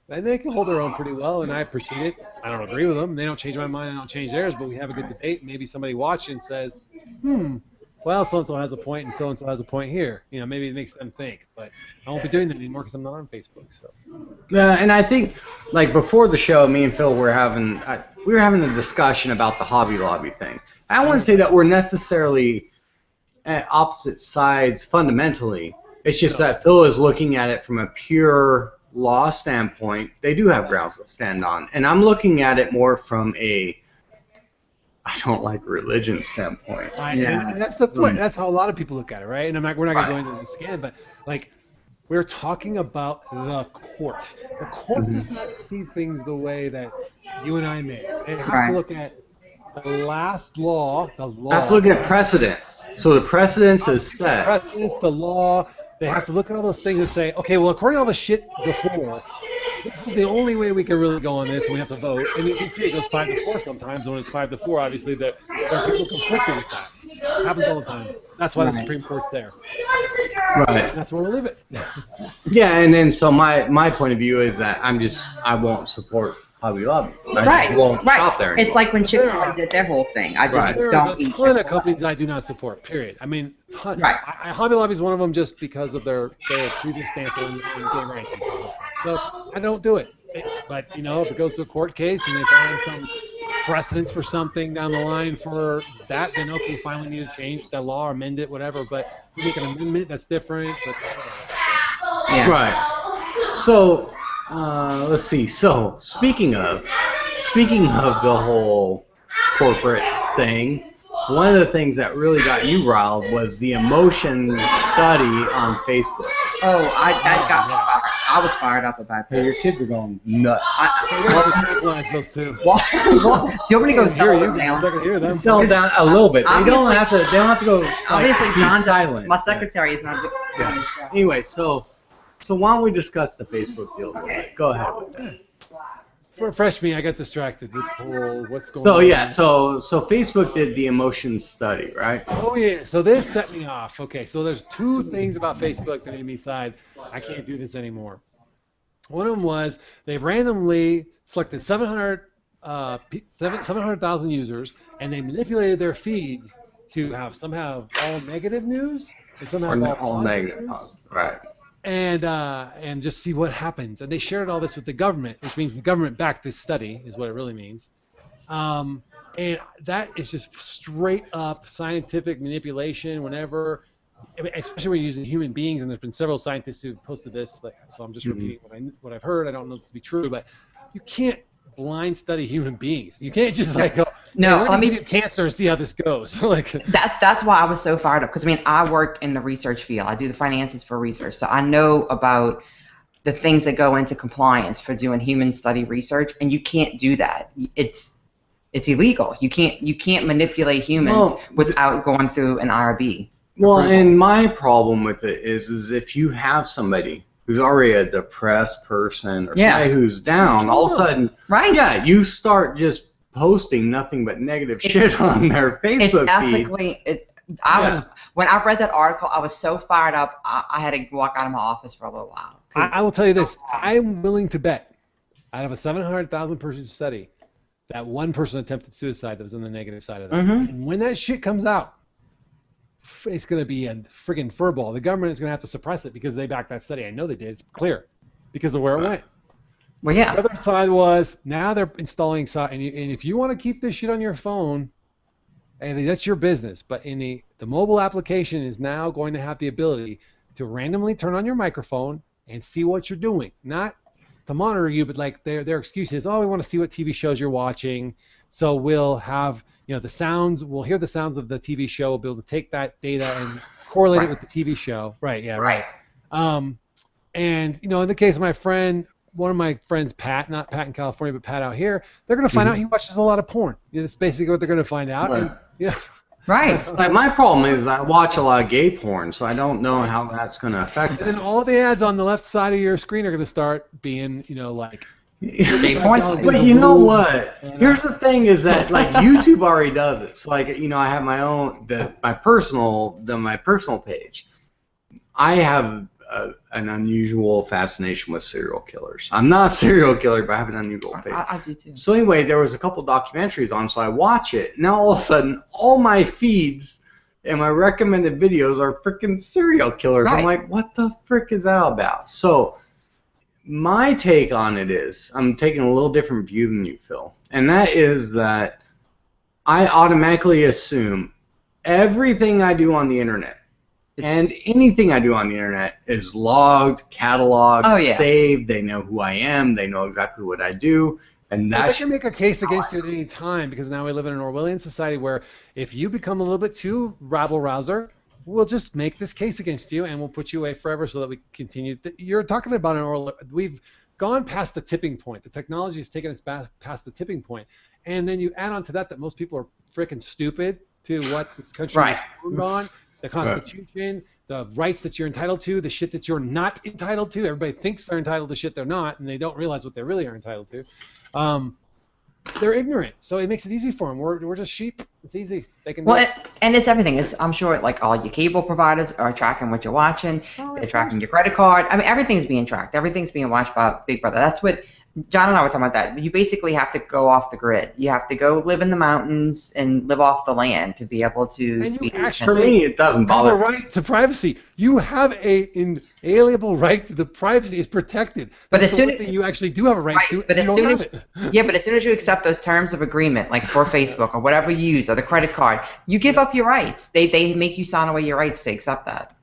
they can hold their own pretty well, and I appreciate it. I don't agree with them. They don't change my mind. I don't change theirs. But we have a good debate. Maybe somebody watching says, well, so-and-so has a point, and so-and-so has a point here. You know, maybe it makes them think. But I won't be doing that anymore because I'm not on Facebook. So. And I think, like, before the show, me and Phil were having a discussion about the Hobby Lobby thing. I wouldn't say that we're necessarily at opposite sides fundamentally. It's just that Phil is looking at it from a pure law standpoint. They do have grounds to stand on. And I'm looking at it more from a I don't like religion standpoint. And that's the point. That's how a lot of people look at it, right? And we're not going to go into this again, but like we're talking about the court. The court does not see things the way that you and I may. They have to look at the last law. That's looking at precedents. So the precedents is set. The precedents, the law. They have to look at all those things and say, okay, well, according to all the shit before, this is the only way we can really go on this, and we have to vote. And you can see it goes 5-4 sometimes. When it's 5-4, obviously, there are people conflicted with that. It happens all the time. That's why the Supreme Court's there. Right. That's where we'll leave it. Yeah, and then so my point of view is that I won't support Hobby Lobby. I just won't shop there anymore. It's like when Chick-fil-A did their whole thing. I just don't eat. There are a ton of companies I do not support, period. I mean, Hobby Lobby is one of them just because of their previous stance on gay rights. So I don't do it. But, you know, if it goes to a court case and they find some precedence for something down the line for that, then okay, fine, we need to change the law or amend it, whatever. But if we make an amendment, that's different. But, Right. So, let's see. So, speaking of the whole corporate thing, one of the things that really got you riled was the emotion study on Facebook. Oh, I was fired up about that. Hey, your kids are going nuts. those two. Do you want me to go sell them down? Sell them down a little bit. They don't have to go. Obviously, be John. silent. My secretary is not. Anyway, so So why don't we discuss the Facebook deal? Go ahead with that. Refresh me. I got distracted with the whole what's going So on. yeah, so Facebook did the emotion study, right? Oh yeah. So this set me off. Okay. So there's two things about Facebook that made me decide I can't do this anymore. One of them was they randomly selected 700,000 users, and they manipulated their feeds to have somehow all negative news and somehow All negative, news, right? and just see what happens. And they shared all this with the government, which means the government backed this study, is what it really means. And that is just straight up scientific manipulation. Whenever, especially when you're using human beings, and there's been several scientists who posted this. So I'm just repeating what I've heard. I don't know this to be true, but you can't blind study human beings. You can't just like go, no, let me get cancer and see how this goes. Like that's why I was so fired up, because I mean I work in the research field. I do the finances for research, so I know about the things that go into compliance for doing human study research, and you can't do that. It's illegal. You can't manipulate humans without going through an IRB. Well, and my problem with it is if you have somebody who's already a depressed person or somebody who's down, all of a sudden, you start just posting nothing but negative shit on their Facebook feed. When I read that article, I was so fired up, I had to walk out of my office for a little while. I will tell you this. I'm willing to bet out of a 700,000 person study that one person attempted suicide that was on the negative side of that. And when that shit comes out, it's going to be a friggin' furball. The government is going to have to suppress it because they backed that study. I know they did. It's clear because of where it went. Well, yeah. The other side was now they're installing, and if you want to keep this shit on your phone, and that's your business. But in the mobile application is now going to have the ability to randomly turn on your microphone and see what you're doing. Not to monitor you, but like their excuse is, oh, we want to see what TV shows you're watching. So we'll have, the sounds, we'll hear the sounds of the TV show, we'll be able to take that data and correlate it with the TV show. Right, yeah, right. And, in the case of my friend, one of my friends, Pat, not Pat in California, but Pat out here, they're going to find out he watches a lot of porn. That's basically what they're going to find out. Right. And, Like my problem is I watch a lot of gay porn, so I don't know how that's going to affect it. And then all the ads on the left side of your screen are going to start being, like... But you know what? Here's the thing: is that like YouTube already does it. So like I have my own my personal page. I have an unusual fascination with serial killers. I'm not a serial killer, but I have an unusual page. I do too. So anyway, there was a couple documentaries on, so I watch it. Now all of a sudden, all my feeds and my recommended videos are freaking serial killers. I'm like, what the frick is that all about? So. My take on it is, I'm taking a little different view than you, Phil, and that is that I automatically assume everything I do on the internet and anything I do on the internet is logged, cataloged, saved. They know who I am. They know exactly what I do. And they can make a case against you at any time, because now we live in an Orwellian society where if you become a little bit too rabble-rouser, we'll just make this case against you and we'll put you away forever so that we continue. You're talking about we've gone past the tipping point. The technology has taken us past the tipping point. And then you add on to that most people are freaking stupid to what this country is formed on, the Constitution, the rights that you're entitled to, the shit that you're not entitled to. Everybody thinks they're entitled to shit they're not, and they don't realize what they really are entitled to. They're ignorant, so it makes it easy for them. We're just sheep. It's easy. They can. And it's everything. I'm sure like all your cable providers are tracking what you're watching. They're tracking your credit card. I mean, everything's being tracked. Everything's being watched by Big Brother. That's what John and I were talking about. That you basically have to go off the grid. You have to go live in the mountains and live off the land to be able to. And you actually, for me, it doesn't bother. Have a right to privacy. You have a inalienable right to the privacy. It's protected. But as soon as you actually do have a right to, but you as don't soon have as it. but as soon as you accept those terms of agreement, like for Facebook or whatever you use or the credit card, you give up your rights. They make you sign away your rights to accept that.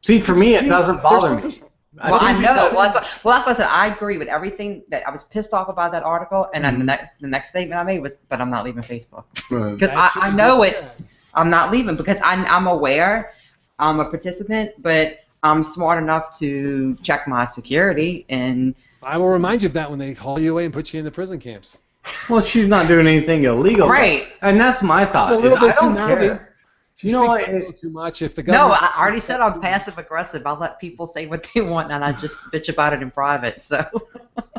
See, for me, it doesn't bother me. Well, I know. Well, that's what I said. I agree with everything that I was pissed off about that article, and then the next statement I made was, "But I'm not leaving Facebook because I know it. I'm not leaving because I'm aware. I'm a participant, but I'm smart enough to check my security." And I will remind you of that when they haul you away and put you in the prison camps. Well, she's not doing anything illegal, right? And that's my thought. It's a little bit I don't too naughty. care. She You know speaks what? a little too much. If the No, government, I already said I'm passive aggressive. I'll let people say what they want, and I just bitch about it in private. So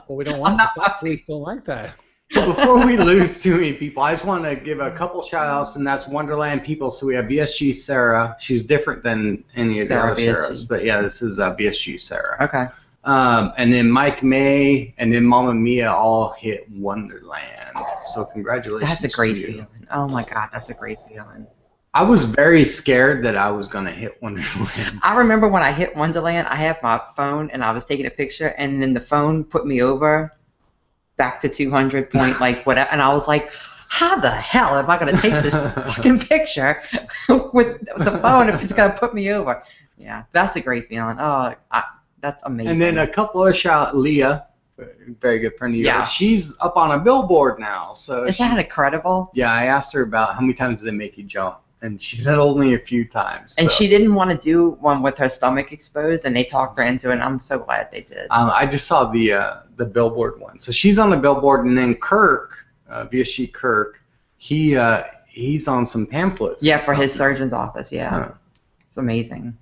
well, we don't I'm want not the thought police don't like that. So before we lose too many people, I just want to give a couple shout outs, and that's Wonderland people. So we have VSG Sarah. She's different than any of the Sarah other VSG. Sarahs, but yeah, this is VSG Sarah. okay. And then Mike May and then Mama Mia all hit Wonderland. So congratulations. That's a great to you. feeling. Oh my God, that's a great feeling. I was very scared that I was going to hit Wonderland. I remember when I hit Wonderland, I had my phone and I was taking a picture, and then the phone put me over back to 200 point, like whatever, and I was like, how the hell am I going to take this fucking picture with the phone if it's going to put me over? Yeah, that's a great feeling. Oh, that's amazing. And then a couple of shout Leah, very good friend of yours. Yeah. She's up on a billboard now. So Is that incredible? yeah, I asked her about how many times did they make you jump, and she said only a few times. And so. she didn't want to do one with her stomach exposed, and they talked her into it, and I'm so glad they did. I just saw the billboard one. So she's on the billboard, and then Kirk, VSG Kirk, he's on some pamphlets. Yeah, and for his stuff. surgeon's office, yeah. Huh. It's amazing.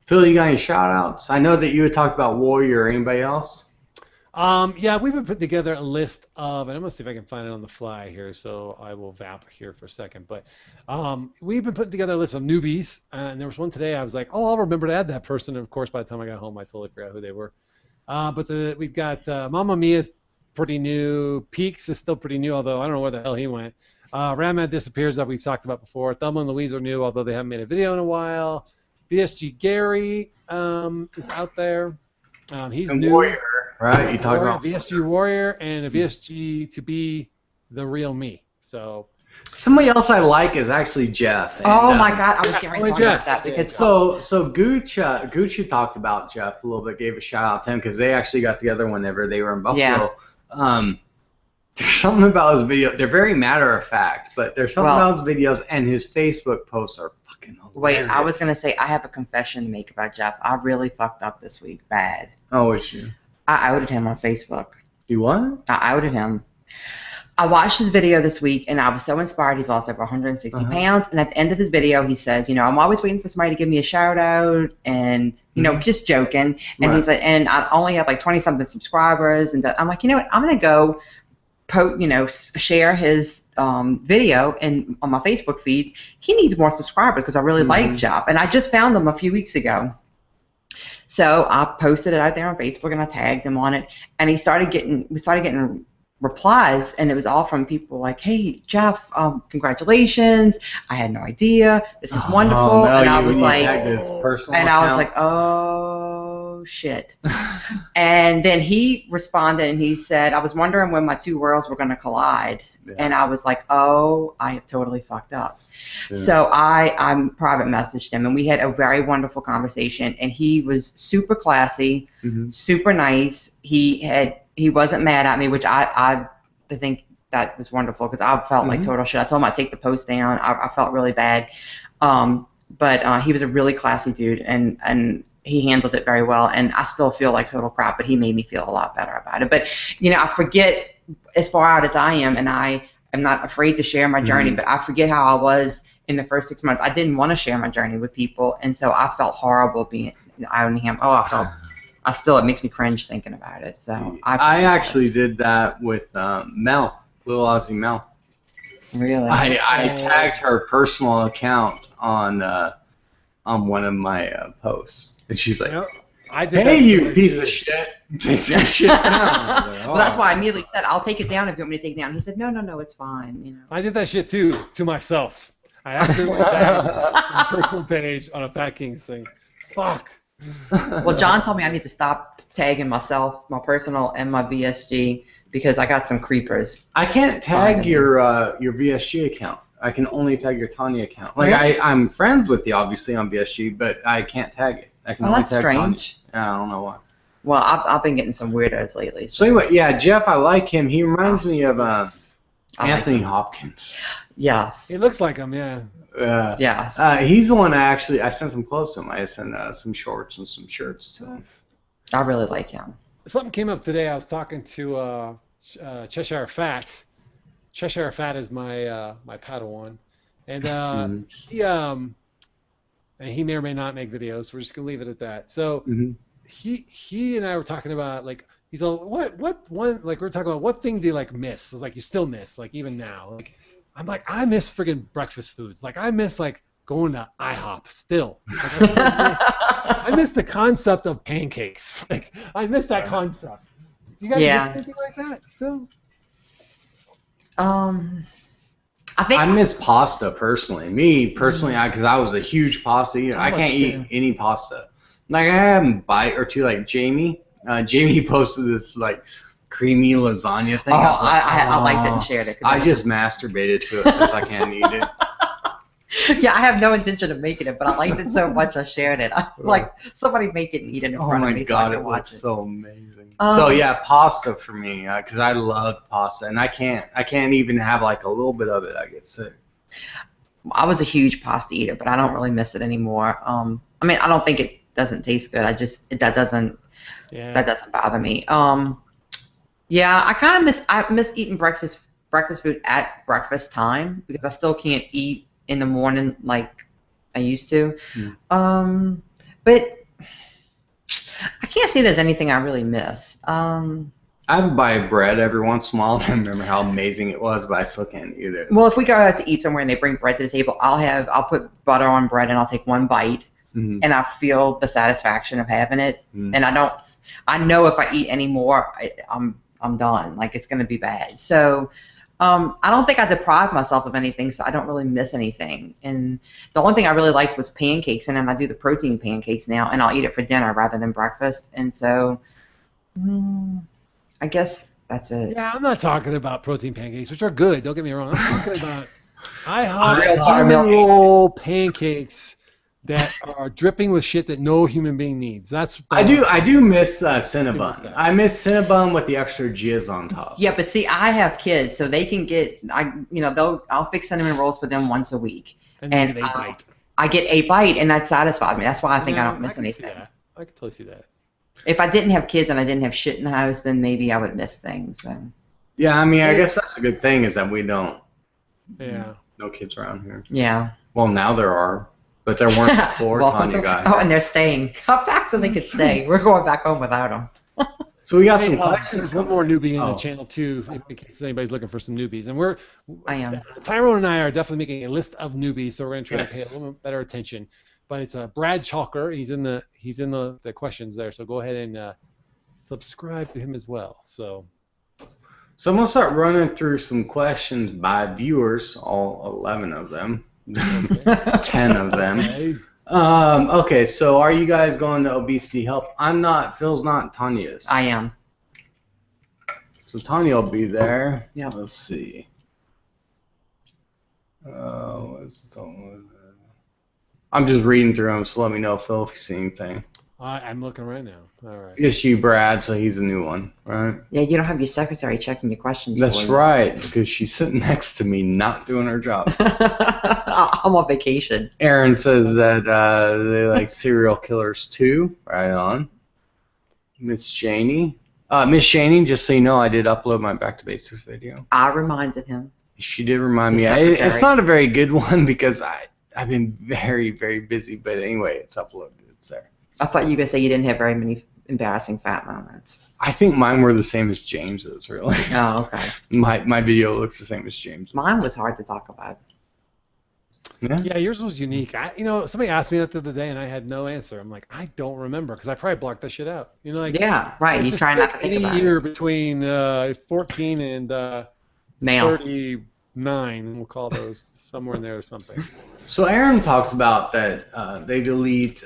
Phil, you got any shout outs? I know that you had talked about Warrior. Anybody else? Yeah, we've been putting together a list of, and I'm gonna see if I can find it on the fly here, so I will vamp here for a second. But we've been putting together a list of newbies, and there was one today. I was like, oh, I'll remember to add that person. And of course, by the time I got home, I totally forgot who they were. But we've got Mamma Mia's pretty new. Peaks is still pretty new, although I don't know where the hell he went. Ramad Disappears that we've talked about before. Thelma and Louise are new, although they haven't made a video in a while. VSG Gary is out there. He's And new. Warrior, right? You talked about VSG Warrior and a VSG to be the real me. So somebody else I like is actually Jeff. And, Oh my God, I was getting ready only to talk Jeff. about that because So Gooch talked about Jeff a little bit, gave a shout out to him because they actually got together whenever they were in Buffalo. Yeah. There's something about his video. They're very matter of fact, but there's something about his videos and his Facebook posts are fucking hilarious. wait, I was gonna say I have a confession to make about Jeff. I really fucked up this week, bad. Oh, what's you? I outed him on Facebook. You what? I outed him. I watched his video this week, and I was so inspired. He's lost over 160 pounds, and at the end of his video, he says, you know, I'm always waiting for somebody to give me a shout out, and you know, just joking. And he's like, and I only have like 20-something subscribers, and I'm like, you know what? I'm gonna go, share his video on my Facebook feed. He needs more subscribers because I really like Jeff, and I just found him a few weeks ago. So I posted it out there on Facebook, and I tagged him on it, and we started getting replies, and it was all from people like, hey Jeff, congratulations, I had no idea, this is wonderful. No, and I was like, oh shit. And then he responded and he said, I was wondering when my two worlds were going to collide. And I was like, oh, I have totally fucked up. So I private messaged him, and we had a very wonderful conversation, and he was super classy, super nice. He wasn't mad at me, which I think that was wonderful because I felt like total shit. I told him I'd take the post down. I felt really bad. But he was a really classy dude, and he handled it very well. And I still feel like total crap, but he made me feel a lot better about it. But, you know, I forget, as far out as I am, and I am not afraid to share my journey, but I forget how I was in the first 6 months. I didn't want to share my journey with people, and so I felt horrible being outing him. It makes me cringe thinking about it. So I actually did that with Mel, Little Aussie Mel. Really? I tagged her personal account on one of my posts, and she's like, I did "Hey, that you piece of shit, take that shit down." Well, that's why I immediately said, "I'll take it down if you want me to take it down." He said, "No, it's fine." You know. I did that shit too to myself. I accidentally tagged my personal page on a Fat Kings thing. Fuck. Well, John told me I need to stop tagging myself, my personal and my VSG, because I got some creepers. I can't tag your VSG account. I can only tag your Tanya account. Like I'm friends with you obviously on VSG, but I can't tag it. I can only that's tag strange. Tanya. I don't know why. Well, I've been getting some weirdos lately. So anyway, yeah, Jeff, I like him. He reminds me of Anthony Hopkins. Yes. He looks like him, yeah. Yes. He's the one I sent some clothes to him. I sent some shorts and some shirts to him. I really like him. Something came up today. I was talking to Cheshire Fat. Cheshire Fat is my Padawan, And he may or may not make videos. We're just gonna leave it at that. So he and I were talking about like he's all what one like we were talking about what thing do you like miss? It's like you still miss like even now. Like I'm like I miss friggin' breakfast foods. Like I miss like going to IHOP still. Like, I miss the concept of pancakes. Like I miss that concept. Do you guys miss anything like that still? I miss pasta personally. Me personally, because I was a huge pasta eater. I can't eat any pasta. Like I have a bite or two. Like Jamie. Jamie posted this like creamy lasagna thing. I liked it and shared it. I just masturbated to it since I can't eat it. Yeah, I have no intention of making it, but I liked it so much I shared it. I like somebody make it and eat it in front of me so I can watch it. So amazing. So yeah, pasta for me because I love pasta and I can't even have like a little bit of it. I get sick. I was a huge pasta eater, but I don't really miss it anymore. I mean, I don't think it doesn't taste good. That doesn't bother me. Yeah, I miss eating breakfast food at breakfast time because I still can't eat in the morning like I used to. But I can't say there's anything I really miss. I would buy bread every once in a while. I remember how amazing it was, but I still can't eat it. Well, if we go out to eat somewhere and they bring bread to the table, I'll put butter on bread and I'll take one bite, and I feel the satisfaction of having it. And I know if I eat any more, I'm done. Like it's going to be bad. So I don't think I deprive myself of anything, so I don't really miss anything. And the only thing I really liked was pancakes, and then I do the protein pancakes now, and I'll eat it for dinner rather than breakfast. And so I guess that's it. Yeah, I'm not talking about protein pancakes, which are good. Don't get me wrong. I'm talking about IHOP cinnamon roll pancakes that are dripping with shit that no human being needs. I do miss Cinnabon. I miss Cinnabon with the extra jizz on top. Yeah, but see, I have kids, so they can get I'll fix cinnamon rolls for them once a week, and I get a bite, and that satisfies me. That's why I think I don't miss anything. I can totally see that. If I didn't have kids and I didn't have shit in the house, then maybe I would miss things. So. Yeah, I mean, I guess that's a good thing is that we don't. Yeah. No kids around here. Yeah. Well, now there are. But there weren't before Tanya got here. Oh, and they're staying. How fast so they could stay? We're going back home without them. So we got some questions. There's one more newbie in the channel too, in case anybody's looking for some newbies. And I am. Tyrone and I are definitely making a list of newbies, so we're going to try to pay a little bit better attention. But it's Brad Chalker. He's in the questions there, so go ahead and subscribe to him as well. So I'm gonna start running through some questions by viewers, all 11 of them. 10 of them. Okay, so are you guys going to obesity help? I'm not. Phil's not. Tanya's. I am. So Tanya will be there. Yeah. Let's see. I'm just reading through them, so let me know, Phil, if you see anything. I'm looking right now. All right. It's you, Brad, so he's a new one, right? Yeah, you don't have your secretary checking your questions. That's right, because she's sitting next to me not doing her job. I'm on vacation. Aaron says that they like serial killers too. Right on. Miss Shaney. Miss Shaney, just so you know, I did upload my Back to Basics video. I reminded him. She did remind me. It's not a very good one because I've been very, very busy, but anyway, it's uploaded. It's there. I thought you were going to say you didn't have very many embarrassing fat moments. I think mine were the same as James's, really. Oh, okay. My video looks the same as James's. Mine was hard to talk about. Yeah, yours was unique. Somebody asked me that the other day, and I had no answer. I'm like, I don't remember, because I probably blocked that shit out. Yeah, right. You try not to think about it. Any year between 14 and 39, we'll call those somewhere in there or something. So Aaron talks about that they delete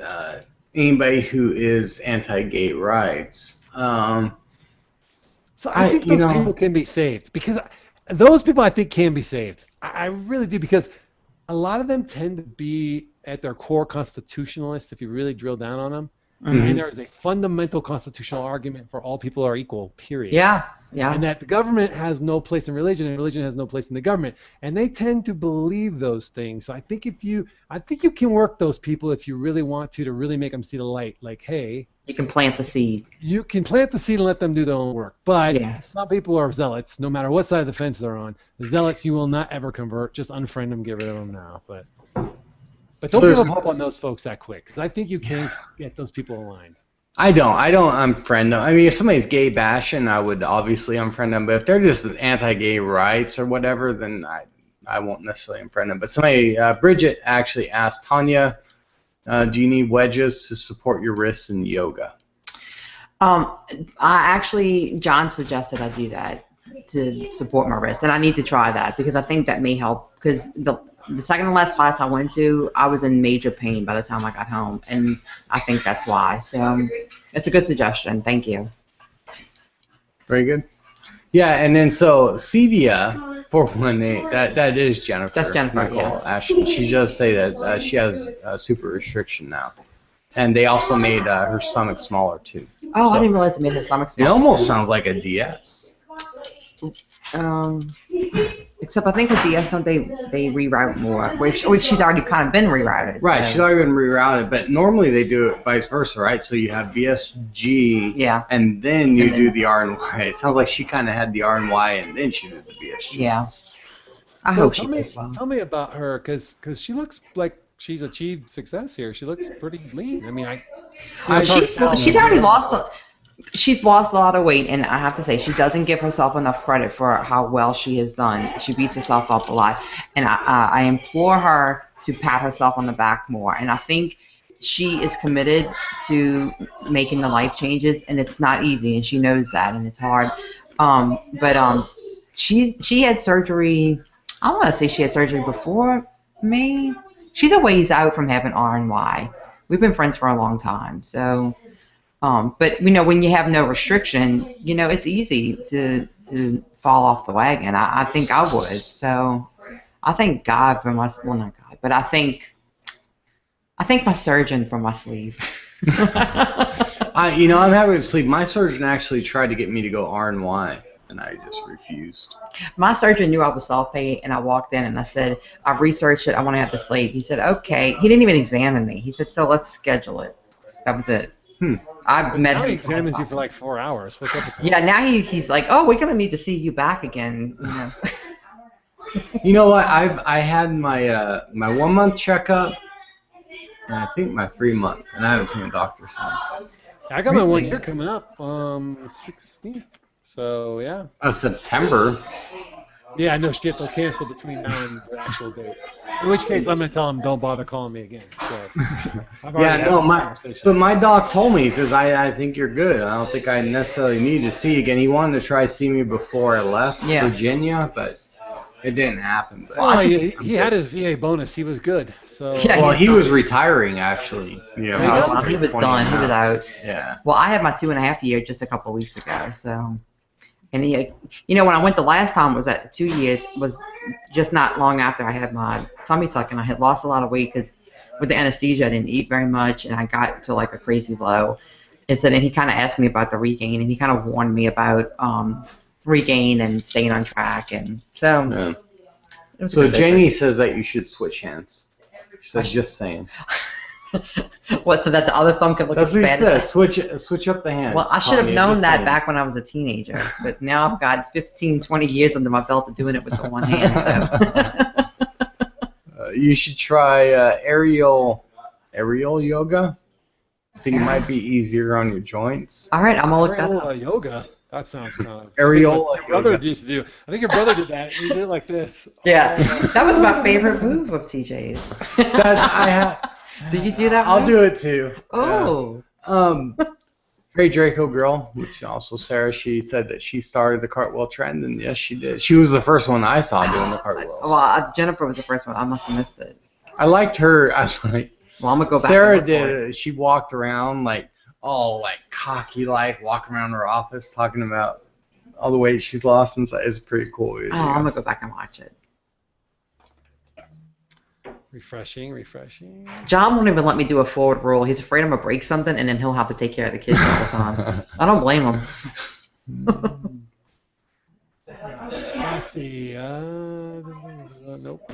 anybody who is anti-gay rights. So I think those people can be saved, because those people I think can be saved. I really do, because a lot of them tend to be at their core constitutionalists if you really drill down on them. And there is a fundamental constitutional argument for all people are equal, period. Yeah, yeah. And that the government has no place in religion, and religion has no place in the government. And they tend to believe those things. So I think you can work those people if you really want to really make them see the light. Like, hey, You can plant the seed. you can plant the seed and let them do their own work. But Yeah. some people are zealots, no matter what side of the fence they're on. The zealots you will not ever convert. Just unfriend them, get rid of them now. But don't give up on those folks that quick, because I think you can get those people aligned. I don't unfriend them. I mean, if somebody's gay bashing, I would obviously unfriend them. But if they're just anti-gay rights or whatever, then I won't necessarily unfriend them. But somebody, Bridget actually asked, Tanya, do you need wedges to support your wrists in yoga? John suggested I do that to support my wrist, and I need to try that because I think that may help. Because the second to last class I went to, I was in major pain by the time I got home, and I think that's why. So it's a good suggestion. Thank you. Very good. Yeah, and then so Sevia 418, that is Jennifer. That's Jennifer, Nicole yeah. Ashton. She does say that she has a super restriction now, and they also made her stomach smaller too. Oh, I didn't realize it made her stomach It smaller. almost sounds like a DS. Except I think with DS, don't they reroute more? Which she's already kind of been rerouted. Right, so. she's already been rerouted, but normally they do it vice versa, right? So you have VSG, Yeah. and then you do the RNY. It sounds like she kind of had the RNY and then she did the VSG. Yeah. I So hope she does well. tell me about her, because she looks like she's achieved success here. She looks pretty lean. I mean, She's already lost. She's lost a lot of weight, and I have to say she doesn't give herself enough credit for how well she has done. She beats herself up a lot, and I implore her to pat herself on the back more. And I think she is committed to making the life changes, and it's not easy, and she knows that, and it's hard. She had surgery. I don't want to say she had surgery before May. She's a ways out from having RNY. We've been friends for a long time, so. But when you have no restriction, it's easy to fall off the wagon. I think I would. So I thank God for my, well, not God, but I thank my surgeon for my sleeve. I'm happy with sleep. My surgeon actually tried to get me to go RNY, and I just refused. My surgeon knew I was self-pay, and I walked in and I said, I've researched it. I want to have the sleeve. He said, okay. He didn't even examine me. He said, so let's schedule it. That was it. I've met now him. he examines you for like 4 hours. What's up with that? Yeah, now he's like, oh, we're gonna need to see you back again. You know what? I had my my 1 month checkup, and I think my 3 month, and I haven't seen a doctor since. I got my 1 year coming up, 16th. So yeah. Oh, September. Yeah, no shit. They'll cancel between now and the actual date. In which case, I'm gonna tell them don't bother calling me again. So, but my doc told me, he says I think you're good. I don't think I necessarily need to see you again. He wanted to try to see me before I left Virginia, but it didn't happen. But well, he had his VA bonus. He was good. So well, he was retiring actually. He was done. He was out. Yeah. Well, I had my 2.5 year just a couple of weeks ago. So. And when I went the last time, was at 2 years, was just not long after I had my tummy tuck, and I had lost a lot of weight because with the anesthesia, I didn't eat very much, and I got to like a crazy low. And so then he kind of asked me about the regain, and he kind of warned me about regain and staying on track, and so. Yeah. So Jamie says that you should switch hands. She says, just saying. What, so that the other thumb can look as bad? That's what he said. Switch up the hands. Well, I should have known that back when I was a teenager, but now I've got 15, 20 years under my belt of doing it with the one hand. So. You should try aerial yoga. I think it might be easier on your joints. All right, I'm gonna look that up. Yoga. That sounds kind of. Aerial. Your brother used to do. I think your brother did that. He did it like this. Yeah, that was my favorite move of TJ's. Did you do that? I'll do it too. Oh. Yeah. Ray Draco girl, which also Sarah, she said that she started the cartwheel trend, and yes, she did. She was the first one I saw doing the cartwheels. Well, Jennifer was the first one. I must have missed it. I liked her. I was like, well, I'm gonna go back. Sarah did it. She walked around like all like cocky, like walking around her office talking about all the weight she's lost, and it's a pretty cool video. Oh, I'm gonna go back and watch it. Refreshing, refreshing. John won't even let me do a forward roll. He's afraid I'm gonna break something, and then he'll have to take care of the kids all the time. I don't blame him. Let's see. Nope.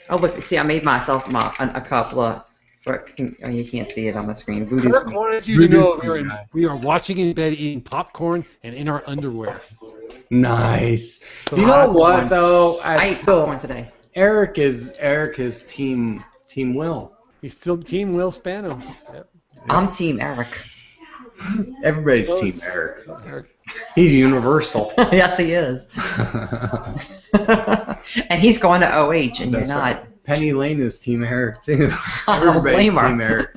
Oh look, see, I made myself a couple of. Oh, you can't see it on the screen. Voodoo. Kirk wanted you to know we are watching in bed, eating popcorn, and in our underwear. Nice. So You know what though? I ate popcorn today. Eric is team Will. He's still Team Will Spano. Yep. I'm Team Eric. Everybody's Team Eric. He's universal. Yes, he is. And he's going to OH, and you're not. Right. Penny Lane is Team Eric too. I don't blame Everybody's her. Team Eric.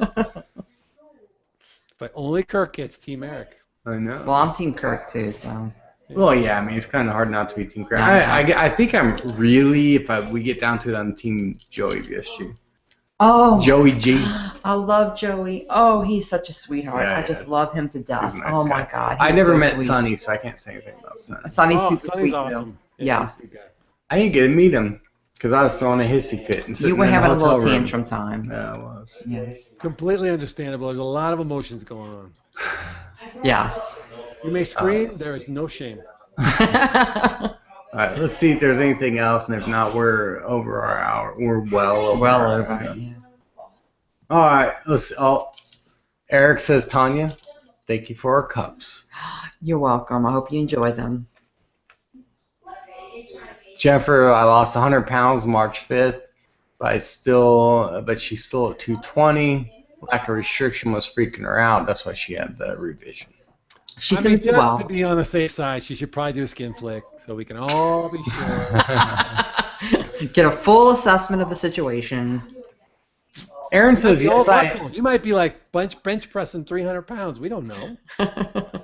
But only Kirk gets Team Eric. I know. Well, I'm Team Kirk too, so. Well, yeah, I mean, it's kind of hard not to be Team Kirk. Yeah. I think I'm really, we get down to it, I'm Team Joey BSG. Oh. Joey G. I love Joey. Oh, he's such a sweetheart. Yeah, I just love him to death. Nice oh guy. my God. I he's never so met sweet. Sonny, so I can't say anything about Sonny. Sonny's super Sonny's sweet awesome. too. Yeah, Yes. he's a good guy. I didn't get to meet him because I was throwing a hissy fit and sitting You were in the having a hotel little room. tantrum time. Yeah, I was. Yes. Completely understandable. There's a lot of emotions going on. Yes. You may scream. There is no shame. All right, let's see if there's anything else, and if not, we're over our hour. We're well over. Well our over. hour. Yeah. All right, let's. Oh, Eric says, Tanya, thank you for our cups. You're welcome. I hope you enjoy them. Jennifer, I lost 100 pounds March 5th, but she's still at 220. Lack of restriction was freaking her out. That's why she had the revision. She's I going mean, to do just well. to be on the safe side, she should probably do a skin flick so we can all be sure. Get a full assessment of the situation. Aaron says, yes, You might be like bench pressing 300 pounds. We don't know.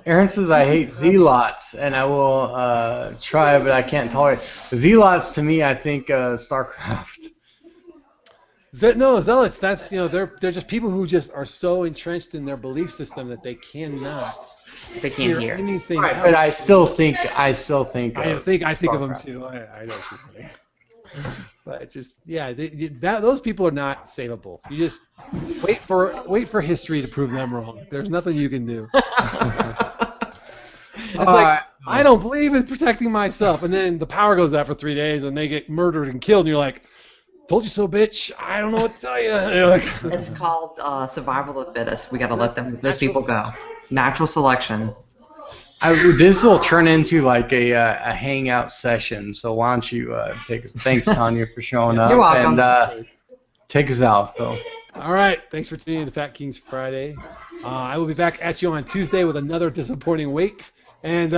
Aaron says, I hate Z-Lots, and I will try, but I can't tolerate. Z-Lots, to me, I think StarCraft. No, zealots. That's they're just people who just are so entrenched in their belief system that they cannot. They can't hear. Anything. Right, else. but I still think. I think of them StarCraft. too. I know. But just those people are not savable. You just wait for history to prove them wrong. There's nothing you can do. It's like I don't believe in protecting myself, and then the power goes out for 3 days, and they get murdered and killed, and you're like, "Told you so, bitch! I don't know what to tell you." You're like, It's called survival of the fittest. We got to let those people go. Natural selection. This will turn into like a hangout session. So why don't you take us? Thanks, Tanya, for showing up. You're welcome. And take us out, Phil. all right, thanks for tuning in to Fat Kings Friday. I will be back at you on Tuesday with another disappointing weight. And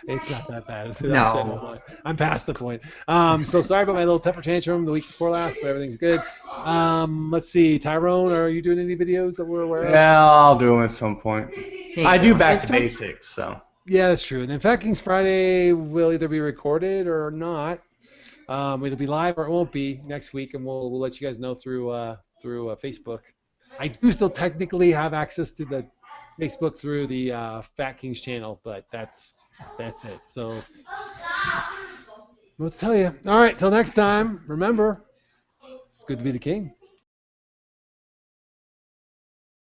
it's not that bad. No. I'm past the point. So sorry about my little temper tantrum the week before last, but everything's good. Let's see. Tyrone, are you doing any videos that we're aware of? Yeah, I'll do them at some point. I do back to basics, so. Yeah, that's true. And then Fat Kings Friday will either be recorded or not. It'll be live or it won't be next week, and we'll let you guys know through Facebook. I do still technically have access to the Facebook through the Fat Kings channel, but that's it. So, what to tell you? All right, till next time. Remember, it's good to be the king.